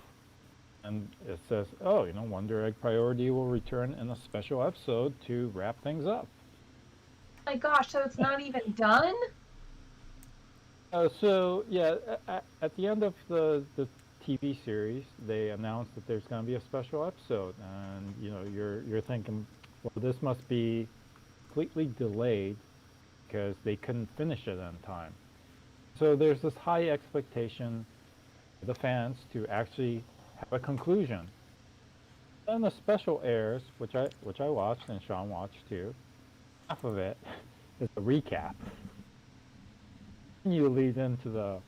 and it says, oh, Wonder Egg Priority will return in a special episode to wrap things up. Oh my gosh, so it's not even done? So, yeah, at the end of the TV series, they announced that there's going to be a special episode, and, you're thinking, well, this must be completely delayed because they couldn't finish it in time. So there's this high expectation for the fans to actually have a conclusion. Then the special airs, which I watched and Sean watched too. Half of it is a recap. And you lead into the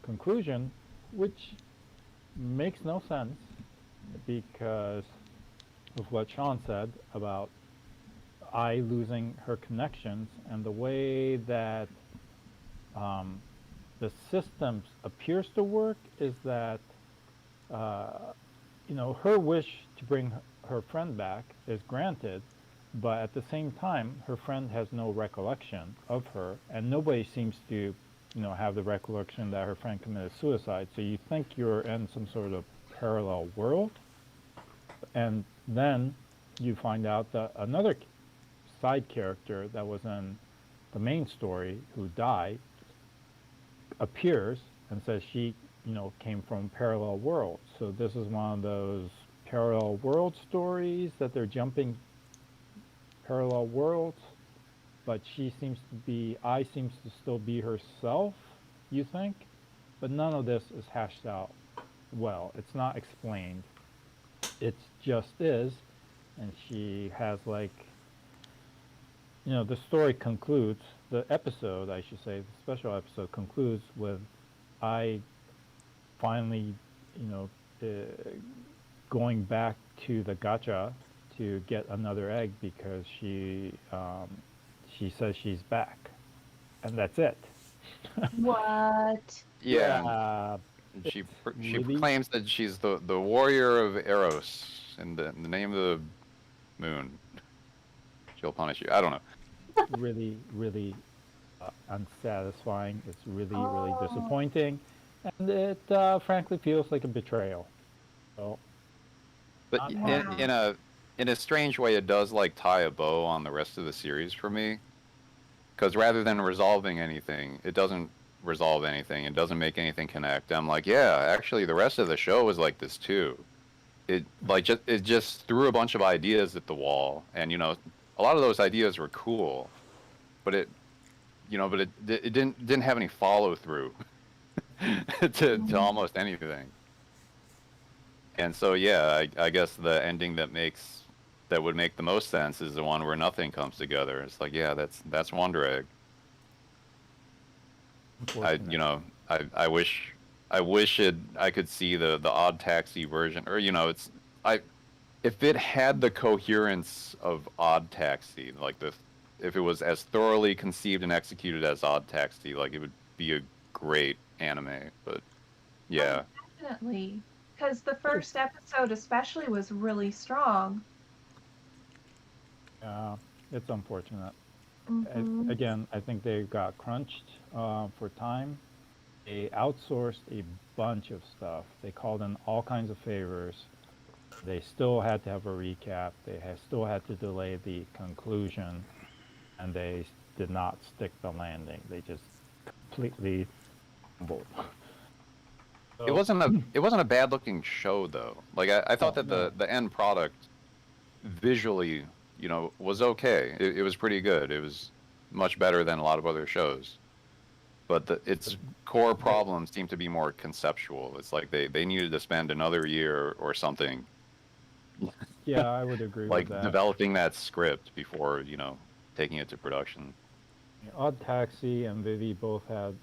conclusion, which makes no sense because of what Sean said about Ai losing her connections and the way that the system appears to work is that her wish to bring her friend back is granted, but at the same time, her friend has no recollection of her, and nobody seems to, have the recollection that her friend committed suicide. So you think you're in some sort of parallel world, and then you find out that another side character that was in the main story who died appears and says she, came from parallel worlds. So this is one of those parallel world stories that they're jumping parallel worlds, but I seems to still be herself, you think? But none of this is hashed out well. It's not explained. It just is, and she has the story concludes, the episode, I should say, the special episode concludes with I finally, uh, going back to the gacha to get another egg because she says she's back, and that's it. What? Yeah. She really claims that she's the warrior of Eros in the name of the moon. She'll punish you. I don't know. really, really unsatisfying. It's really, really Oh. disappointing, and it frankly feels like a betrayal. So, But Wow. in a strange way, it does tie a bow on the rest of the series for me. Because rather than resolving anything, it doesn't resolve anything. It doesn't make anything connect. I'm like, yeah, actually, the rest of the show was like this too. It just threw a bunch of ideas at the wall, and a lot of those ideas were cool, but it didn't have any follow through to almost anything. And so yeah, I guess the ending that would make the most sense is the one where nothing comes together. It's like, yeah, that's Wonder Egg. unfortunate. I wish I could see the Odd Taxi version, or if it had the coherence of Odd Taxi, if it was as thoroughly conceived and executed as Odd Taxi, it would be a great anime. But yeah, Definitely. Because the first episode, especially, was really strong. It's unfortunate. Mhm. Again, I think they got crunched for time. They outsourced a bunch of stuff. They called in all kinds of favors. They still had to have a recap. Still had to delay the conclusion, and they did not stick the landing. They just completely fumbled. it wasn't a bad looking show though. I thought that no. the end product visually, was okay. It was pretty good. It was much better than a lot of other shows. But its core problems seem to be more conceptual. It's like they needed to spend another year or something Yeah, I would agree with that. developing that script before taking it to production. Odd Taxi and Vivi both had,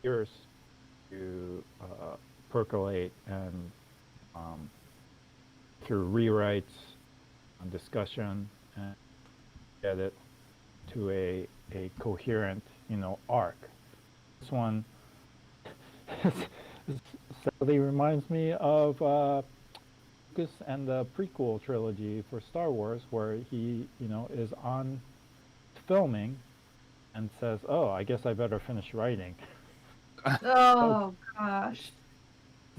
years to percolate and through rewrites and discussion and get it to a coherent, arc. This one sadly reminds me of Lucas and the prequel trilogy for Star Wars, where he, is on filming and says, "Oh, I guess I better finish writing." Oh gosh.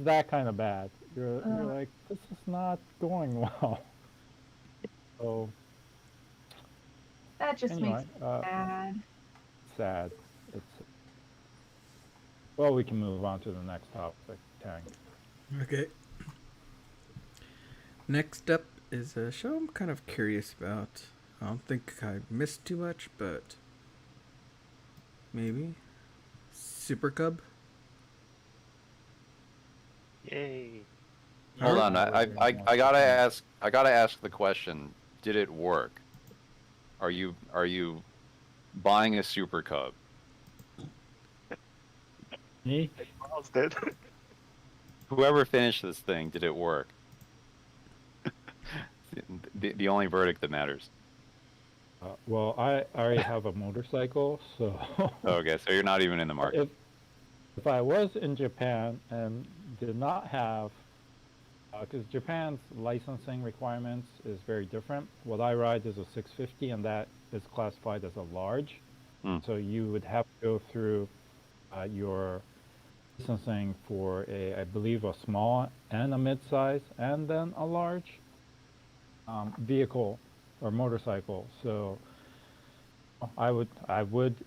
That kind of bad. You're like, this is not going well. So That just anyway, makes me sad. sad. It's well, we can move on to the next topic, Tang. Okay. Next up is a show I'm kind of curious about. I don't think I missed too much, but maybe Super Cub. Yay. Hold on, I gotta ask the question: did it work? Are you buying a Super Cub? Me? Miles did. Whoever finished this thing, did it work? The only verdict that matters. Well, I already have a motorcycle, so Okay, so you're not even in the market. if I was in Japan and did not have because Japan's licensing requirements is very different. What I ride is a 650, and that is classified as a large. So you would have to go through your licensing for I believe, a small and a mid-size, and then a large vehicle or motorcycle. So I would,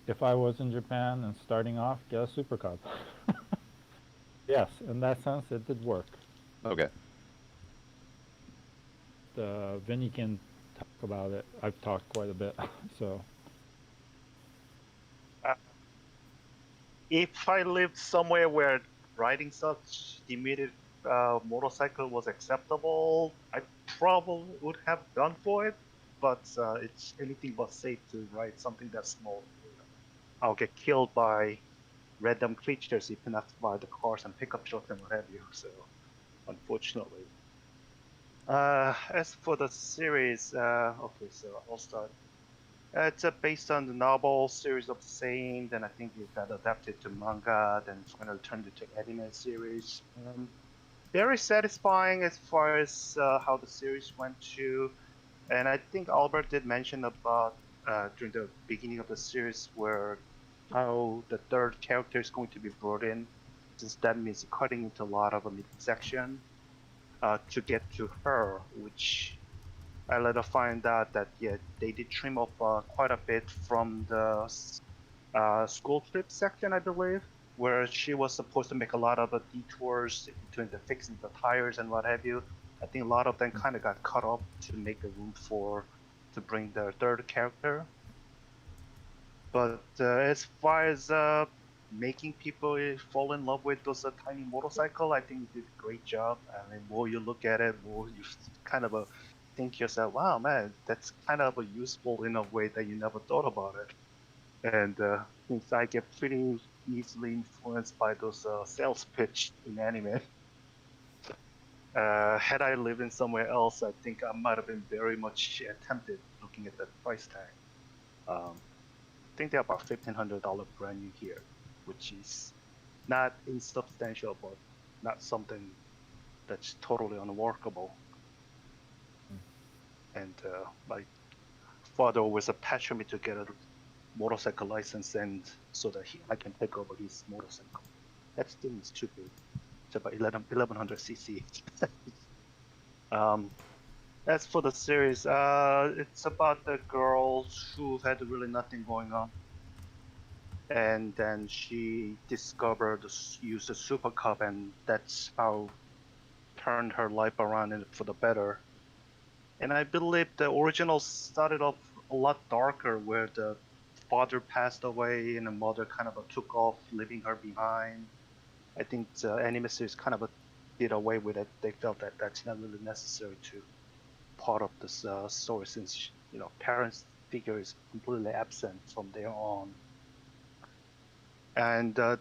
if I was in Japan and starting off, get a Super Cub. Yes, in that sense, it did work. Okay. Vinny can talk about it. I've talked quite a bit, so. If I lived somewhere where riding such diminutive motorcycle was acceptable, I probably would have gone for it. But it's anything but safe to ride something that small. I'll get killed by random creatures if not by the cars and pickup trucks and what have you. So, unfortunately. As for the series, okay, so I'll start. It's based on the novel series of the same. Then I think it got adapted to manga, then finally turned into anime series. Very satisfying as far as how the series went to. And I think Albert did mention about during the beginning of the series where how the third character is going to be brought in, since that means cutting into a lot of a midsection to get to her, which I later find out that yeah, they did trim off quite a bit from the school trip section, I believe, where she was supposed to make a lot of detours between the fixing the tires and what have you. I think a lot of them kind of got cut off to make a room for to bring the third character. But as far as making people fall in love with those tiny motorcycle, I think you did a great job. I mean, more you look at it, more you kind of think yourself, wow, man, that's kind of useful in a way that you never thought about it. And since I get pretty easily influenced by those sales pitch in anime, had I lived in somewhere else, I think I might have been very much tempted looking at that price tag. I think they're about $1,500 brand new here, which is not insubstantial, but not something that's totally unworkable. And my father always pressured me to get a motorcycle license, and so that I can take over his motorcycle. That thing is too big. It's about 1100 cc. As for the series, it's about the girl who had really nothing going on, and then she discovered use the super cup, and that's how turned her life around for the better. And I believe the original started off a lot darker, where the father passed away and the mother kind of took off, leaving her behind. I think the anime series kind of did away with it. They felt that that's not really necessary to part of this story, since parents figure is completely absent from there on. And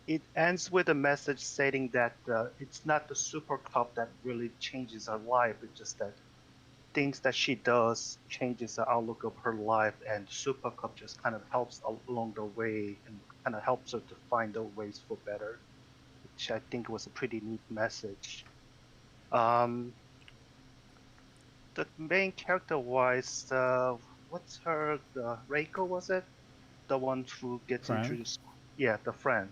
it ends with a message stating that it's not the super cup that really changes her life. It's just that things that she does changes the outlook of her life, and super cup just kind of helps along the way and kind of helps her to find the ways for better, which I think was a pretty neat message. Um, the main character wise, what's her, the Reiko, was it? The one who gets Friend? introduced? Yeah, the friend.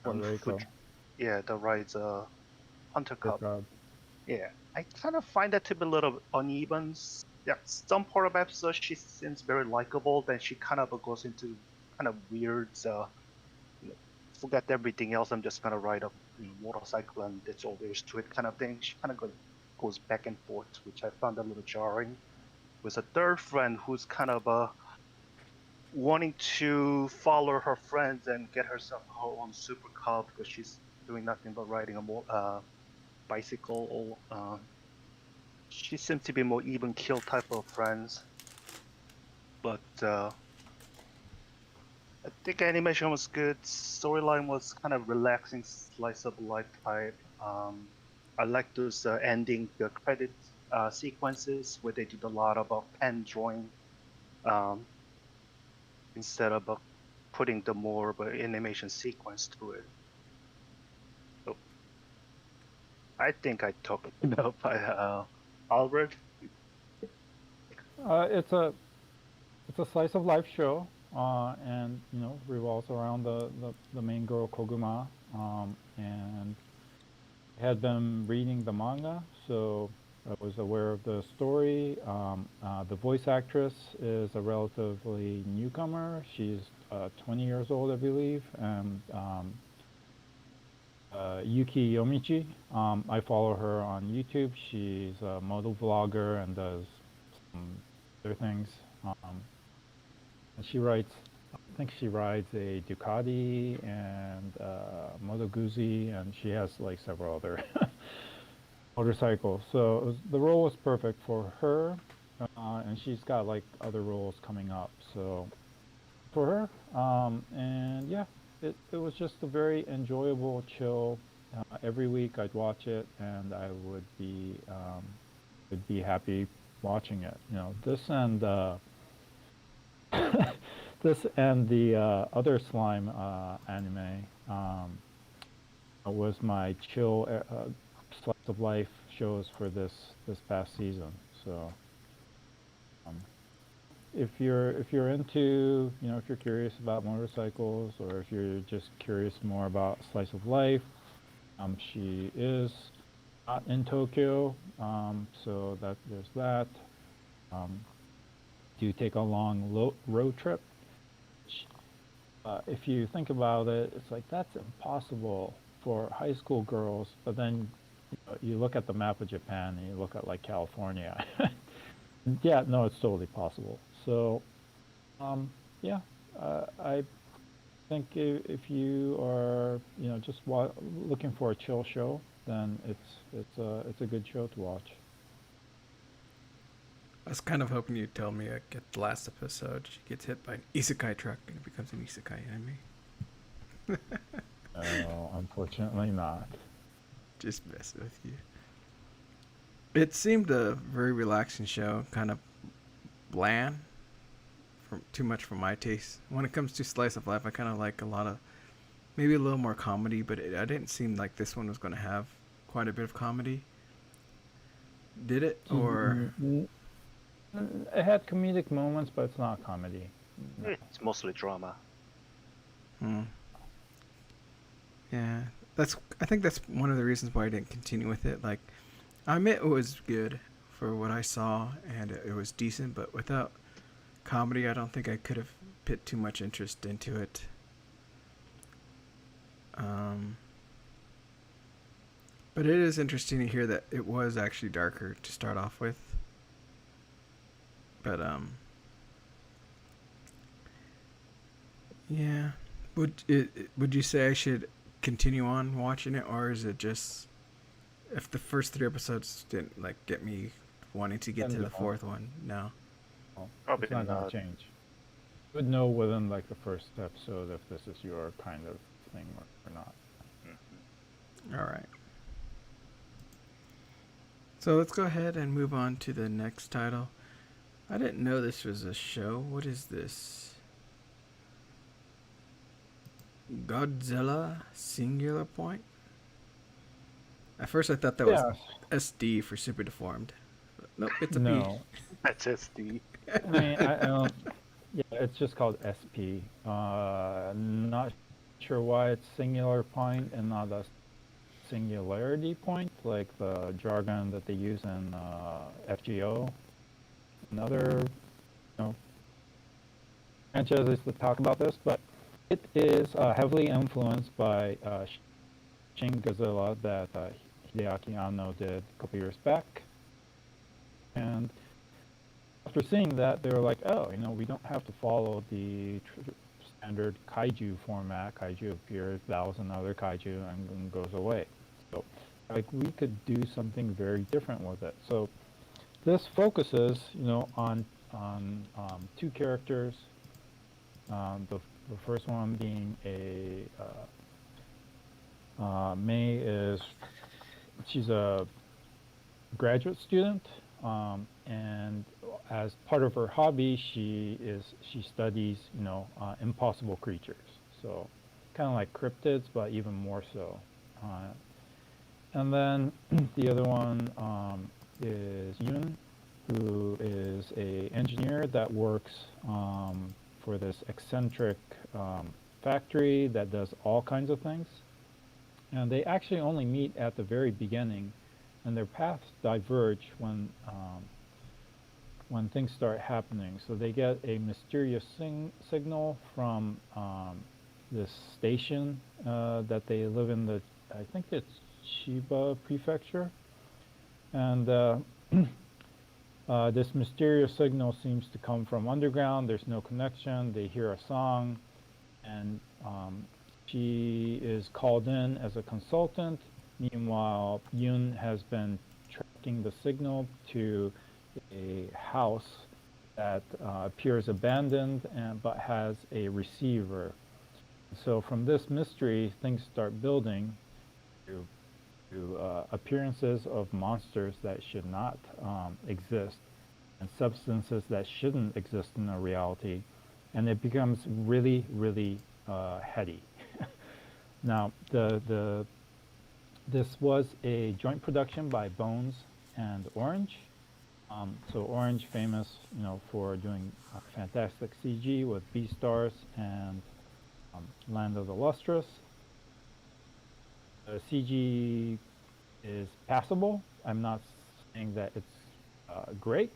One who, Reiko. yeah, the rides Hunter Good Cup. job. Yeah, I kind of find that to be a little uneven. Yeah, some part of episode she seems very likable, then she kind of goes into kind of weird, you know, forget everything else. I'm just gonna ride a motorcycle and that's all there is to it kind of thing. She kind of goes back and forth, which I found a little jarring. With a third friend who's kind of wanting to follow her friends and get herself her own super car because she's doing nothing but riding a bicycle. Or she seems to be more even kill type of friends. But I think animation was good. Storyline was kind of relaxing, slice of life type. I like those ending the credit sequences where they did a lot of pen drawing um, instead of putting the more of an animation sequence to it. So I think I talked enough by Albert. It's a slice of life show, and revolves around the main girl Koguma, and had been reading the manga, so I was aware of the story. The voice actress is a relatively newcomer. She's 20 years old, I believe, and Yuki Yomichi. I follow her on YouTube. She's a model vlogger and does some other things. And she writes, I think she rides a Ducati and Moto Guzzi, and she has like several other motorcycles. So the role was perfect for her, and she's got like other roles coming up. So for her, and yeah, it was just a very enjoyable, chill. Every week I'd watch it, and I would be happy watching it. This and this and the other slime anime was my chill slice of life shows for this past season. So um, if you're into, if you're curious about motorcycles, or if you're just curious more about slice of life, she is not in Tokyo, so that there's that. Do take a long road trip. If you think about it, it's like that's impossible for high school girls. But then you look at the map of Japan and you look at like California. Yeah, no, it's totally possible. So, yeah, I think if you are, just looking for a chill show, then it's a good show to watch. I was kind of hoping you'd tell me I get the last episode. She gets hit by an isekai truck and it becomes an isekai anime. No, unfortunately not. Just messing with you. It seemed a very relaxing show, kind of bland, too much for my taste. When it comes to slice of life, I kind of like a lot of, maybe a little more comedy, but I didn't seem like this one was going to have quite a bit of comedy. Did it? Or it had comedic moments, but it's not comedy. No. It's mostly drama. Yeah, I think that's one of the reasons why I didn't continue with it. Like, I admit it was good for what I saw, and it was decent, but without comedy, I don't think I could have put too much interest into it. But it is interesting to hear that it was actually darker to start off with. But yeah. Would you say I should continue on watching it, or is it just, if the first 3 episodes didn't like get me wanting to get to the 4th one? No. Probably It's not going to change. You would know within like the first episode if this is your kind of thing or not. All right. So let's go ahead and move on to the next title. I didn't know this was a show. What is this? Godzilla Singular Point? At first I thought that was SD for Super Deformed. But nope, it's a No. That's SD. I mean, I don't. Yeah, it's just called SP. Not sure why it's singular point and not a singularity point, like the jargon that they use in FGO. Another, franchises that talk about this, but it is heavily influenced by Shin Godzilla that Hideaki Anno did a couple years back. And after seeing that, they were like, oh, we don't have to follow the standard kaiju format. Kaiju appears, battles another kaiju, and goes away. So, we could do something very different with it. So, this focuses, on 2 characters. The first one being Mei she's a graduate student, and as part of her hobby, she studies, impossible creatures. So kind of like cryptids, but even more so. And then the other one is Yoon, who is a engineer that works for this eccentric factory that does all kinds of things. And they actually only meet at the very beginning, and their paths diverge when things start happening. So they get a mysterious signal from this station that they live in the, I think it's Chiba Prefecture. And this mysterious signal seems to come from underground. There's no connection. They hear a song, and she is called in as a consultant. Meanwhile, Yoon has been tracking the signal to a house that appears abandoned but has a receiver. So from this mystery, things start building to appearances of monsters that should not exist, and substances that shouldn't exist in a reality, and it becomes really, really heady. Now, this was a joint production by Bones and Orange. So Orange, famous, for doing fantastic CG with Beastars and Land of the Lustrous. The CG is passable. I'm not saying that it's great.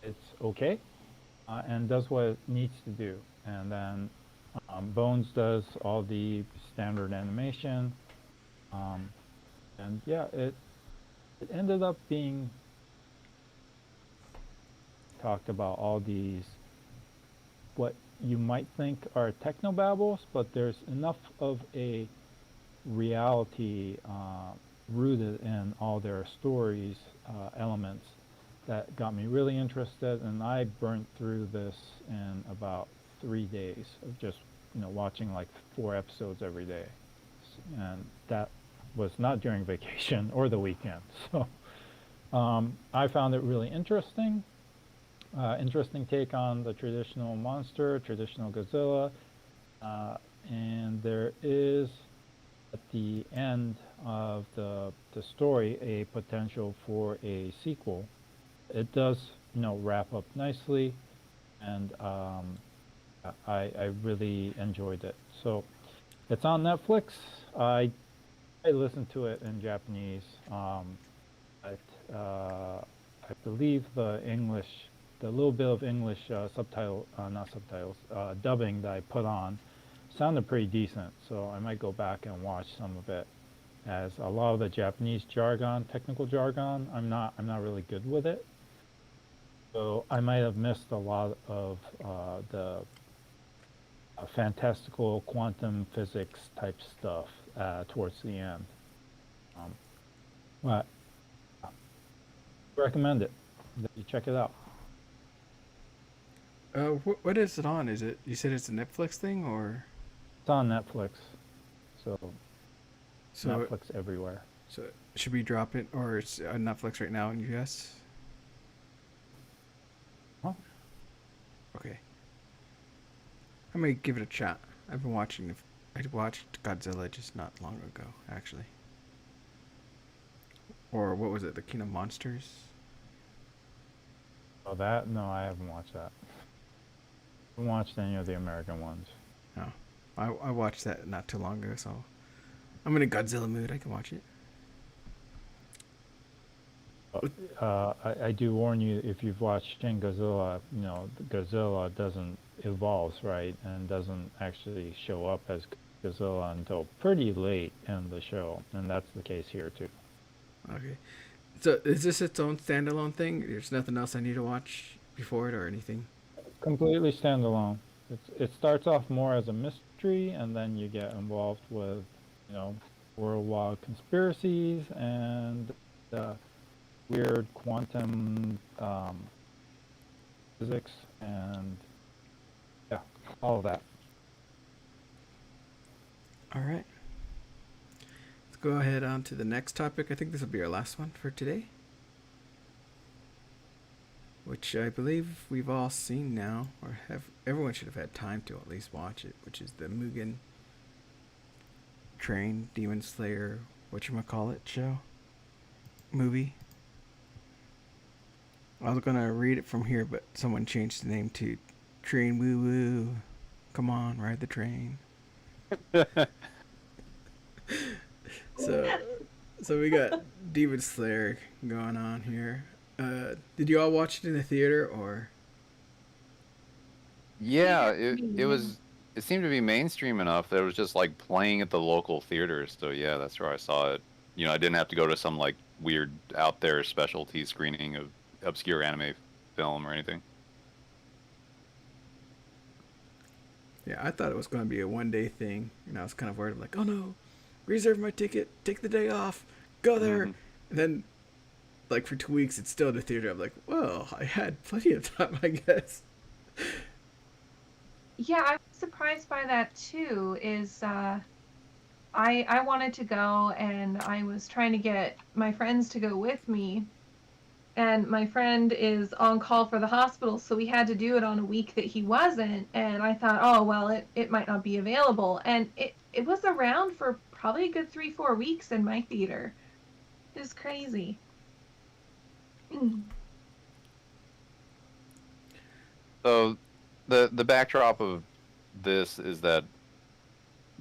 It's okay, and does what it needs to do. And then Bones does all the standard animation. And yeah, it ended up being talked about all these, what you might think are technobabbles, but there's enough of a reality rooted in all their stories elements that got me really interested, and I burnt through this in about 3 days of just watching like 4 episodes every day, and that was not during vacation or the weekend. So I found it really interesting. Interesting take on the traditional monster, traditional Godzilla, and there is at the end of the story a potential for a sequel. It does wrap up nicely, and I really enjoyed it. So it's on Netflix. I listened to it in Japanese, but I believe the little bit of English dubbing that I put on sounded pretty decent. So I might go back and watch some of it, as a lot of the Japanese jargon, technical jargon, I'm not really good with it. So I might have missed a lot of the fantastical quantum physics type stuff towards the end. But recommend it. You check it out. What is it on? Is it, you said it's a Netflix thing, or? It's on Netflix. So So Netflix everywhere. So should we drop it, or it's on Netflix right now in US? Huh? Okay. I may give it a shot. I've been watching. I watched Godzilla just not long ago, actually. Or what was it? The King of Monsters. Oh, that? No, I haven't watched that. I haven't watched any of the American ones. Oh, I watched that not too long ago, so I'm in a Godzilla mood. I can watch it. I do warn you, if you've watched Shin Godzilla, Godzilla doesn't evolve, right, and doesn't actually show up as Godzilla until pretty late in the show, and that's the case here too. Okay. So is this its own standalone thing? There's nothing else I need to watch before it or anything? Completely standalone. It starts off more as a mystery, and then you get involved with, worldwide conspiracies and weird quantum physics, and yeah, all of that. All right. Let's go ahead on to the next topic. I think this will be our last one for today, which I believe we've all seen now, or everyone should have had time to at least watch it, which is the Mugen Train Demon Slayer whatchamacallit show? Movie. I was gonna read it from here, but someone changed the name to Train Woo Woo. Come on, ride the train. So, so we got Demon Slayer going on here. Did you all watch it in the theater or? Yeah, Yeah, it was. It seemed to be mainstream enough that it was just like playing at the local theaters. So yeah, that's where I saw it. You know, I didn't have to go to some like weird out there specialty screening of obscure anime film or anything. Yeah, I thought it was going to be a 1 day thing, and I was kind of worried. I'm like, oh no, reserve my ticket, take the day off, go there, Mhm. and then like for 2 weeks it's still in the theater. I'm like, well, I had plenty of time, I guess. Yeah, I was surprised by that too. I wanted to go and I was trying to get my friends to go with me. And my friend is on call for the hospital, so we had to do it on a week that he wasn't. And I thought, oh well, it might not be available. And it was around for probably a good 3-4 weeks in my theater. It was crazy. So the backdrop of this is that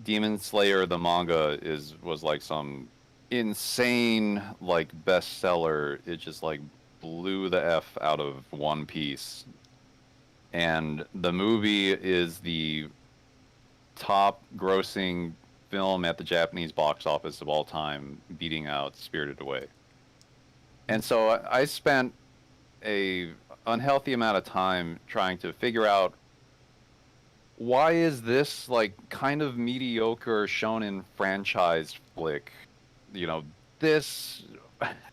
Demon Slayer the manga was like some insane like bestseller. It just like blew the F out of One Piece. And the movie is the top grossing film at the Japanese box office of all time, beating out Spirited Away. And so I spent a unhealthy amount of time trying to figure out why is this like kind of mediocre shonen franchise flick, you know, this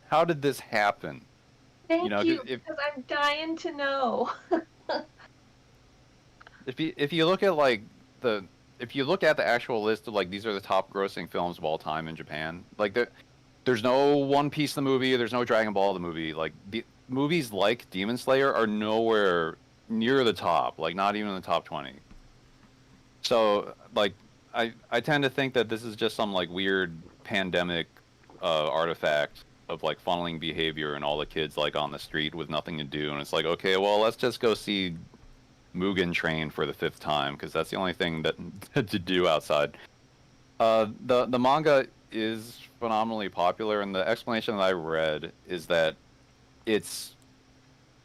how did this happen? You Thank know, you, if because I'm dying to know. if you look at like the if you look at the actual list of like these are the top grossing films of all time in Japan, like there's no One Piece the movie, there's no Dragon Ball the movie. Like the movies like Demon Slayer are nowhere near the top, like not even in the top 20. So like I tend to think that this is just some like weird pandemic artifact of like funneling behavior and all the kids like on the street with nothing to do, and it's like, okay, well, let's just go see Mugen Train for the fifth time because that's the only thing that to do outside. The manga is phenomenally popular, and the explanation that I read is that it's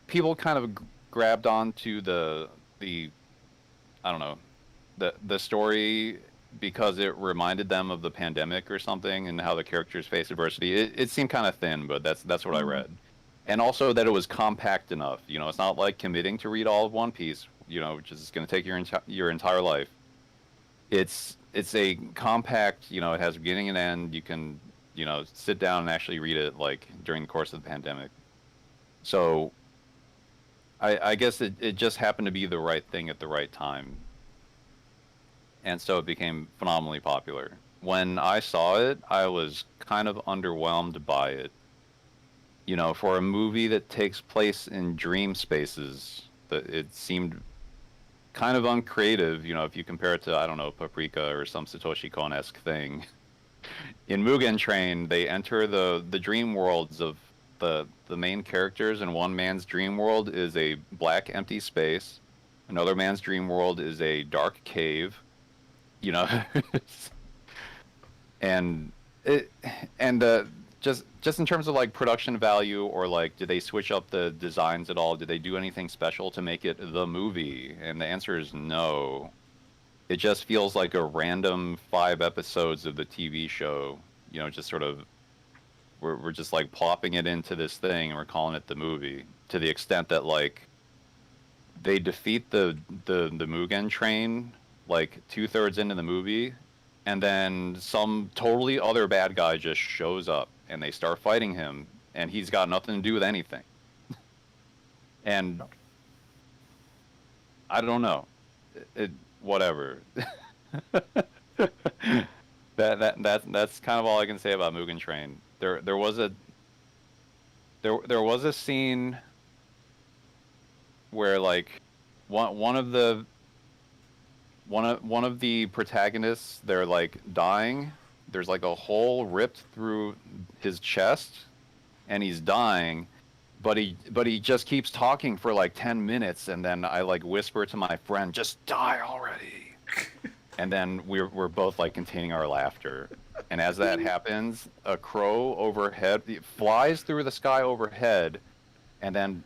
people kind of grabbed onto the I don't know the story because it reminded them of the pandemic or something and how the characters face adversity. It seemed kind of thin, but that's what I read. And also that it was compact enough. You know, it's not like committing to read all of One Piece, you know, which is going to take your entire life. It's a compact, you know, it has beginning and end. You can, you know, sit down and actually read it like during the course of the pandemic. So I guess it just happened to be the right thing at the right time. And so it became phenomenally popular. When I saw it, I was kind of underwhelmed by it. You know, for a movie that takes place in dream spaces, it seemed kind of uncreative. You know, if you compare it to, I don't know, Paprika or some Satoshi Kon-esque thing. In Mugen Train, they enter the dream worlds of the main characters, and one man's dream world is a black empty space. Another man's dream world is a dark cave. You know, and it and just in terms of like production value or like did they switch up the designs at all? Did they do anything special to make it the movie? And the answer is no. It just feels like a random 5 episodes of the TV show, you know, just sort of we're just like plopping it into this thing and we're calling it the movie, to the extent that like they defeat the Mugen train like 2/3 into the movie, and then some totally other bad guy just shows up and they start fighting him, and he's got nothing to do with anything. And I don't know, whatever. That's kind of all I can say about Mugen Train. There was a scene where like one of the protagonists, they're like dying there's like a hole ripped through his chest, and he's dying. But he just keeps talking for like 10 minutes, and then I like whisper to my friend, "Just die already." And then we're both like containing our laughter. And as that happens, a crow overhead flies through the sky overhead, and then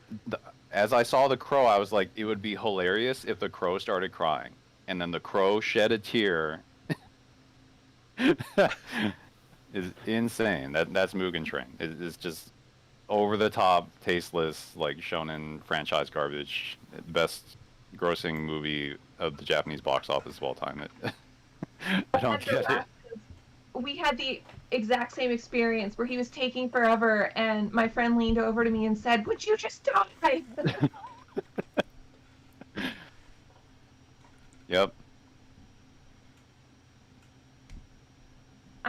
as I saw the crow, I was like, it would be hilarious if the crow started crying, and then the crow shed a tear. Is insane. That's Mugen Train. It's just over the top, tasteless, like shonen franchise garbage. Best grossing movie of the Japanese box office of all time. I don't get it. We had the exact same experience where he was taking forever, and my friend leaned over to me and said, "Would you just die?" Yep.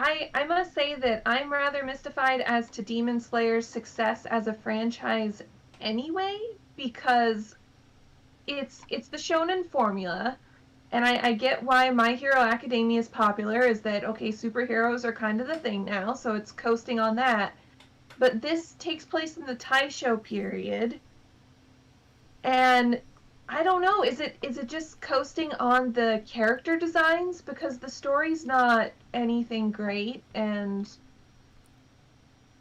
I must say that I'm rather mystified as to Demon Slayer's success as a franchise anyway, because it's the shonen formula, and I get why My Hero Academia is popular, is that, okay, superheroes are kind of the thing now, so it's coasting on that. But this takes place in the Taisho period, and I don't know, is it just coasting on the character designs? Because the story's not anything great, and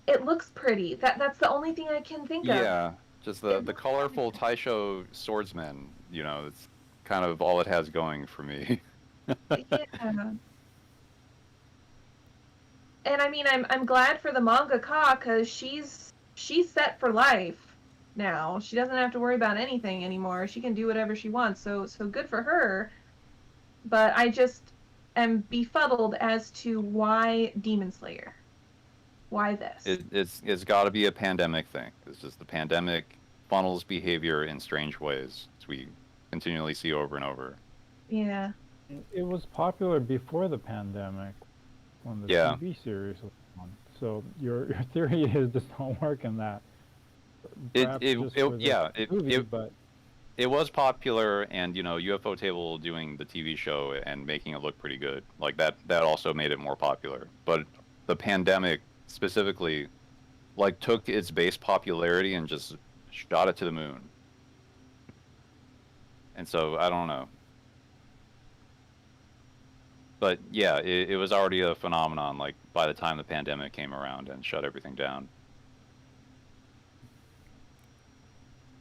it looks pretty. That's the only thing I can think of. Yeah, just the colorful Taisho swordsman. It's kind of all it has going for me. Yeah. And I mean, I'm glad for the mangaka, because she's set for life now. She doesn't have to worry about anything anymore. She can do whatever she wants. So good for her. But I just am befuddled as to why Demon Slayer. Why this? It's got to be a pandemic thing. It's just the pandemic funnels behavior in strange ways, as we continually see over and over. Yeah. It was popular before the pandemic when the Yeah. TV series was on. So your theory is just don't work in that. Perhaps just for the movie, but it was popular, and UFO Table doing the TV show and making it look pretty good, like that also made it more popular. But the pandemic specifically, like, took its base popularity and just shot it to the moon. And so I don't know. But yeah, it was already a phenomenon, like, by the time the pandemic came around and shut everything down.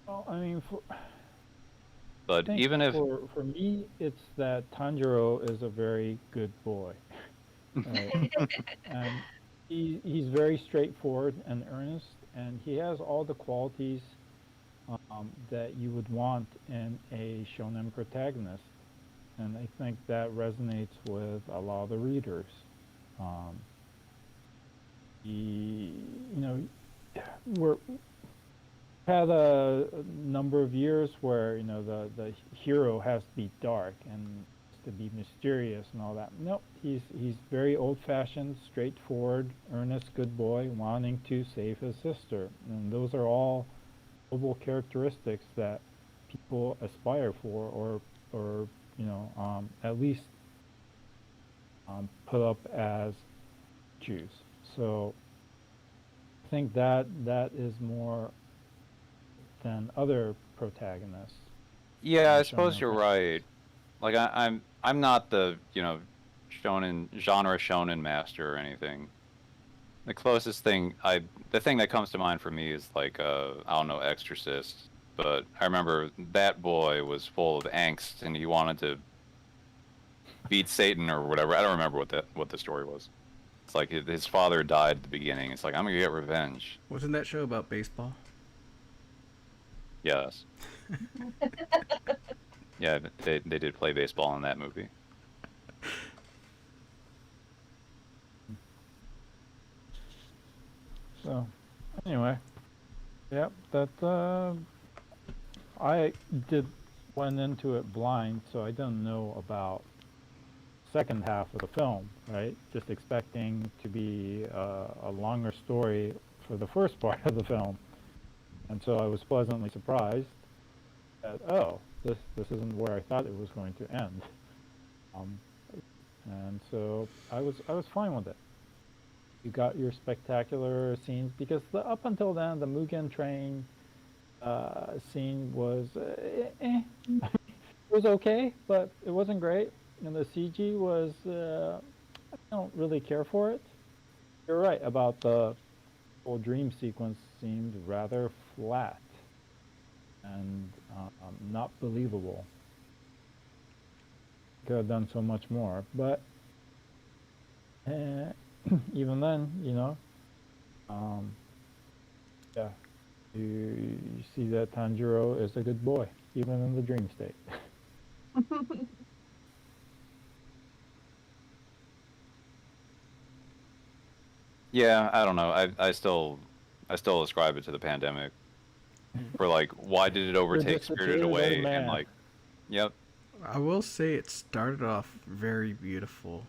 well, I mean, But think even if for me, it's that Tanjiro is a very good boy, right? And he's very straightforward and earnest, and he has all the qualities that you would want in a shonen protagonist, and I think that resonates with a lot of the readers. Um, we're had a number of years where the hero has to be dark and to be mysterious and all that. Nope, he's very old-fashioned, straightforward, earnest, good boy, wanting to save his sister, and those are all noble characteristics that people aspire for, or at least put up as Jews. So I think that is more than other protagonists. yeah, I in suppose shonen you're fantasy. right. Like I'm not the shonen genre shonen master or anything. The closest thing the thing that comes to mind for me is like I don't know, Exorcist. But I remember that boy was full of angst and he wanted to beat Satan or whatever. I don't remember what the story was. It's like his father died at the beginning. It's like, I'm gonna get revenge. Wasn't that show about baseball? Yes. Yeah, they did play baseball in that movie. So anyway, yep, that I went into it blind, so I didn't know about second half of the film, right? Just expecting to be a longer story for the first part of the film, and so I was pleasantly surprised that this isn't where I thought it was going to end. and so I was fine with it. You got your spectacular scenes because up until then the Mugen Train scene was it was okay, but it wasn't great, and the CG was I don't really care for it. You're right about the whole dream sequence seemed rather flat and not believable. Could have done so much more, but uh, even then, um, yeah, you see that Tanjiro is a good boy, even in the dream state. Yeah, I don't know. I still ascribe it to the pandemic. For like, why did it overtake Spirited Away? And like, yep. I will say it started off very beautiful.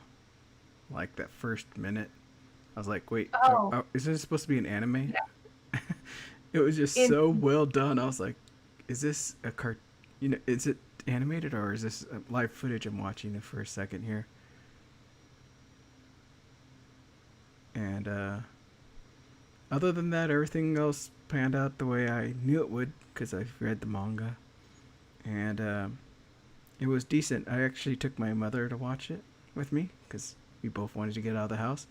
Like that first minute, I was like, "Wait, isn't it supposed to be an anime?" Yeah. It was just so well done. I was like, "Is this a cart? You know, is it animated or is this live footage I'm watching for a second here?" And other than that, everything else panned out the way I knew it would because I've read the manga, and it was decent. I actually took my mother to watch it with me because we both wanted to get out of the house,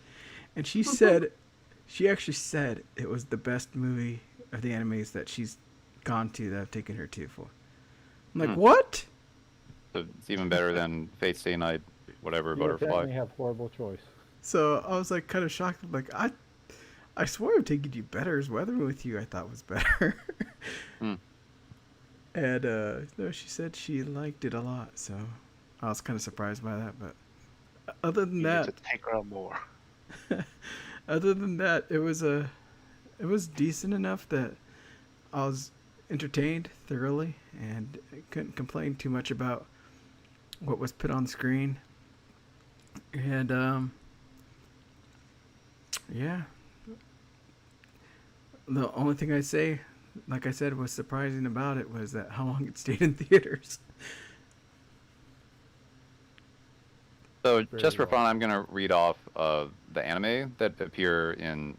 and she actually said it was the best movie of the animes that she's gone to that I've taken her to for. I'm like, what? So it's even better than Fate Stay Night, whatever, You Butterfly. apparently have horrible choice. So I was like kind of shocked. I'm like, I swore I'm taking you better. Weathering with you, I thought was better. And no, she said she liked it a lot, so I was kind of surprised by that. But other than You that, need to take her more. other than that, it was decent enough that I was entertained thoroughly, and I couldn't complain too much about what was put on screen. And yeah, the only thing I say, like I said, was surprising about it was that how long it stayed in theaters. So Very just for well. fun, I'm gonna read off the anime that appear in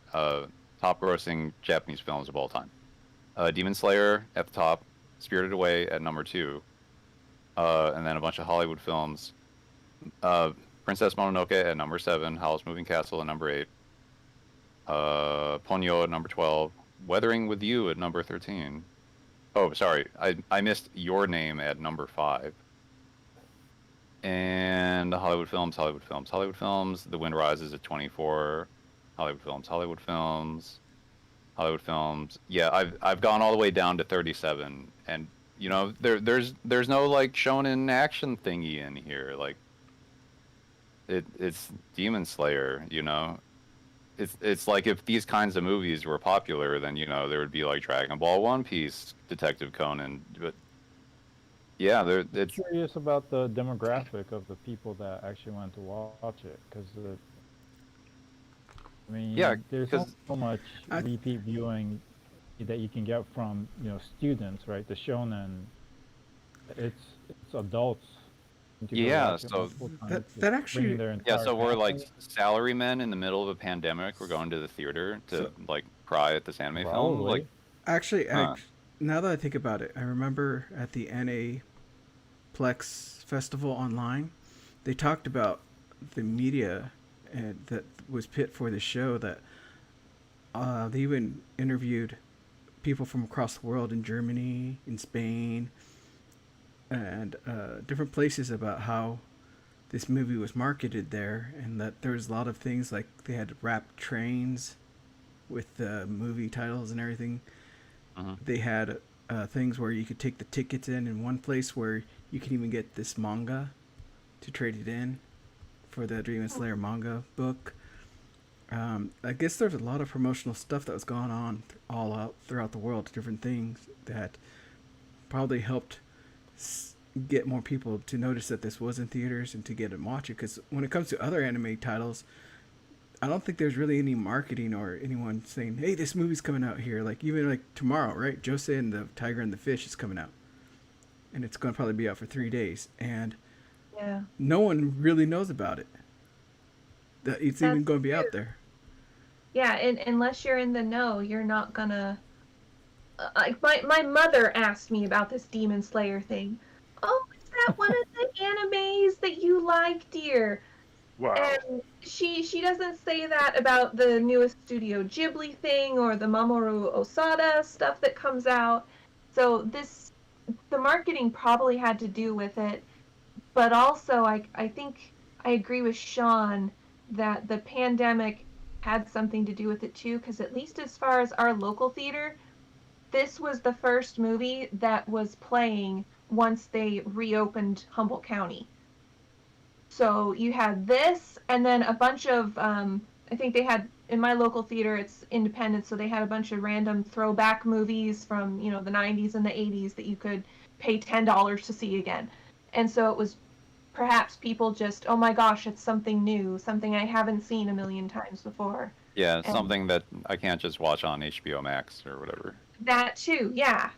top-grossing Japanese films of all time. Demon Slayer at the top, Spirited Away at number 2, and then a bunch of Hollywood films. Princess Mononoke at number 7, Howl's Moving Castle at number 8, Ponyo at number 12, Weathering with You at number 13. Oh, sorry, I missed Your Name at number 5. And Hollywood films. The Wind Rises at 24. Hollywood films. Yeah, I've gone all the way down to 37, and there's no like shonen action thingy in here. Like it's Demon Slayer. It's like if these kinds of movies were popular, then there would be like Dragon Ball, One Piece, Detective Conan, but yeah, I'm curious about the demographic of the people that actually went to watch it, because I mean, yeah, there's because not so much repeat viewing that you can get from students, right? The shonen, it's adults. To go Yeah, watch it so multiple times, That bringing actually, their yeah, entire so we're like family. salarymen in the middle of a pandemic. We're going to the theater to like cry at this anime film. Like, Probably. actually, huh. now that I think about it, I remember at the NA Plex Festival online, they talked about the media and that was pit for the show. That they even interviewed people from across the world in Germany, in Spain, and different places about how this movie was marketed there, and that there was a lot of things like they had wrapped trains with the movie titles and everything. Mhm. They had things where you could take the tickets in one place where you can even get this manga to trade it in for the Demon Slayer manga book. I guess there's a lot of promotional stuff that was going on all out throughout the world, different things that probably helped get more people to notice that this was in theaters and to get and watch it. Because when it comes to other anime titles, I don't think there's really any marketing or anyone saying, "Hey, this movie's coming out here." Like even like tomorrow, right? Jose and the Tiger and the Fish is coming out, and it's going to probably be out for 3 days. And Yeah. no one really knows about it. That it's even That's going to be true. out there. Yeah, and unless you're in the know, you're not gonna. Like my mother asked me about this Demon Slayer thing. Oh, is that one of the animes that you like, dear? Wow. And she doesn't say that about the newest Studio Ghibli thing or the Mamoru Osada stuff that comes out. So the marketing probably had to do with it, but also I think I agree with Sean that the pandemic had something to do with it too, because at least as far as our local theater, this was the first movie that was playing once they reopened Humboldt County. So you had this, and then a bunch of, I think they had, in my local theater, it's independent, so they had a bunch of random throwback movies from, the 90s and the 80s that you could pay $10 to see again. And so it was perhaps people just, oh my gosh, it's something new, something I haven't seen a million times before. Yeah, And something that I can't just watch on HBO Max or whatever. that too, yeah.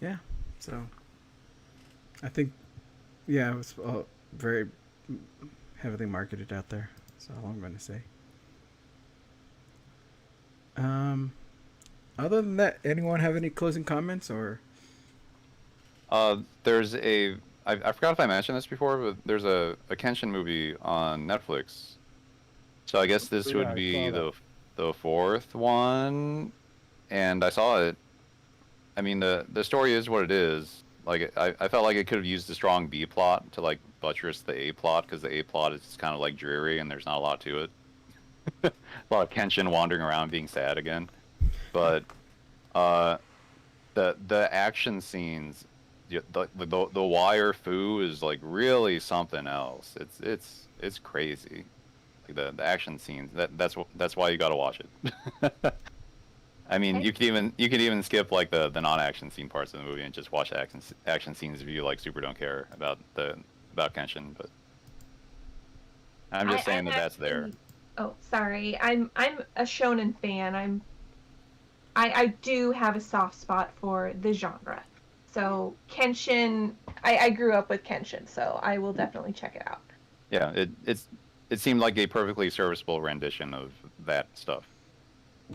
Yeah. So I think, yeah, it was very heavily marketed out there. That's all I'm going to say. Other than that, anyone have any closing comments or? There's I forgot if I mentioned this before, but there's a Kenshin movie on Netflix. So I guess this Yeah, would I be saw that. the fourth one, and I saw it. I mean, the story is what it is. Like, I felt like it could have used a strong B plot to like buttress the A plot, because the A plot is kind of like dreary and there's not a lot to it. A lot of Kenshin wandering around being sad again. But uh, the action scenes, the wire foo is like really something else. It's crazy. Like the action scenes. That's why you got to watch it. I mean, Okay. you could even skip like the non-action scene parts of the movie and just watch action scenes if you like super don't care about Kenshin. But I'm just saying I'm that's there. actually, oh, sorry. I'm a shonen fan. I do have a soft spot for the genre. So Kenshin, I grew up with Kenshin, so I will definitely check it out. Yeah, it seemed like a perfectly serviceable rendition of that stuff.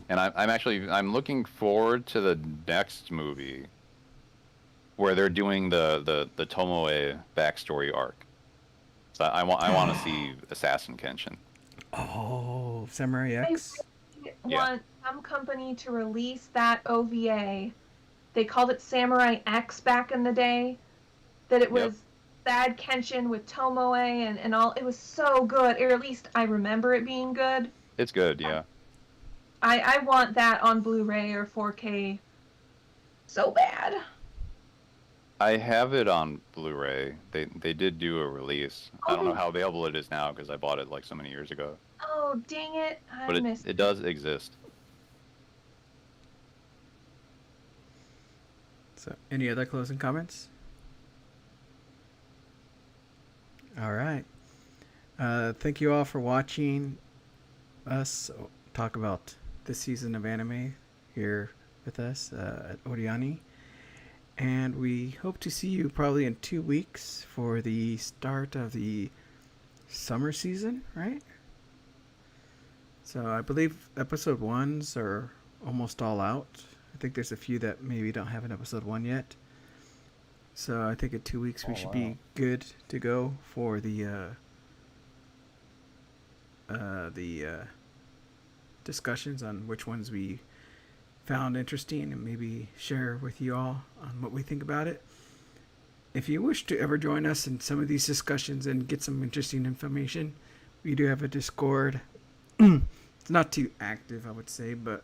And I'm looking forward to the next movie where they're doing the Tomoe backstory arc. So I want to see Assassin Kenshin. Oh, Samurai I X. really Yeah. want some company to release that OVA. They called it Samurai X back in the day. That it Yep. was Sad Kenshin with Tomoe and all. It was so good, or at least I remember it being good. It's good. Yeah. I want that on Blu-ray or 4K so bad. I have it on Blu-ray. They did do a release. I don't know Oh, how available it is now because I bought it like so many years ago. oh, dang it! I But missed it it. does exist. So, any other closing comments? All right. Thank you all for watching us talk about this season of anime here with us at OreAni. And we hope to see you probably in 2 weeks for the start of the summer season, right? So I believe episode ones are almost all out. I think there's a few that maybe don't have an episode one yet. So I think in 2 weeks we should be good to go for the discussions on which ones we found interesting and maybe share with you all on what we think about it. If you wish to ever join us in some of these discussions and get some interesting information, we do have a Discord. It's not too active, I would say, but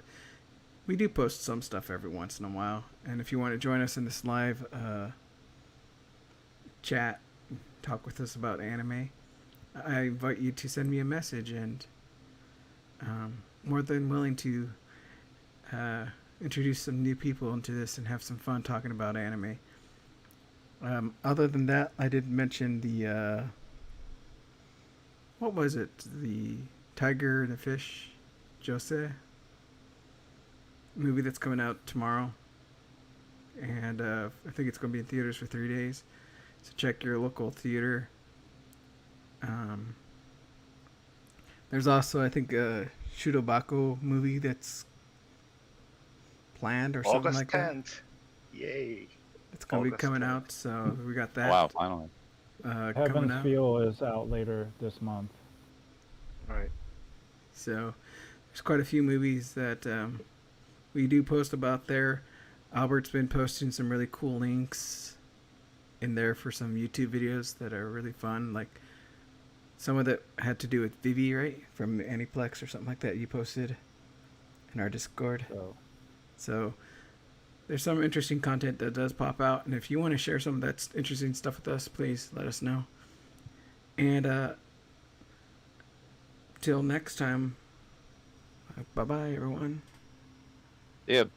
we do post some stuff every once in a while. And if you want to join us in this live chat, talk with us about anime, I invite you to send me a message, and more than willing to introduce some new people into this and have some fun talking about anime. Other than that, I did mention the what was it? The tiger and the fish, Jose. movie that's coming out tomorrow, and I think it's going to be in theaters for 3 days. So check your local theater. Um, there's also, I think, a Shudobako movie that's planned or something August like that. 10th. Yay. It's going to be August coming 10th. out, so we got that Wow, finally. coming Heaven's out. Feel is out later this month. Right. So there's quite a few movies that we do post about there. Albert's been posting some really cool links in there for some YouTube videos that are really fun. Like some of that had to do with Vivi, right? From Aniplex or something like that you posted in our Discord. So there's some interesting content that does pop out. And if you want to share some of that interesting stuff with us, please let us know. And till next time, bye bye, everyone. Yep.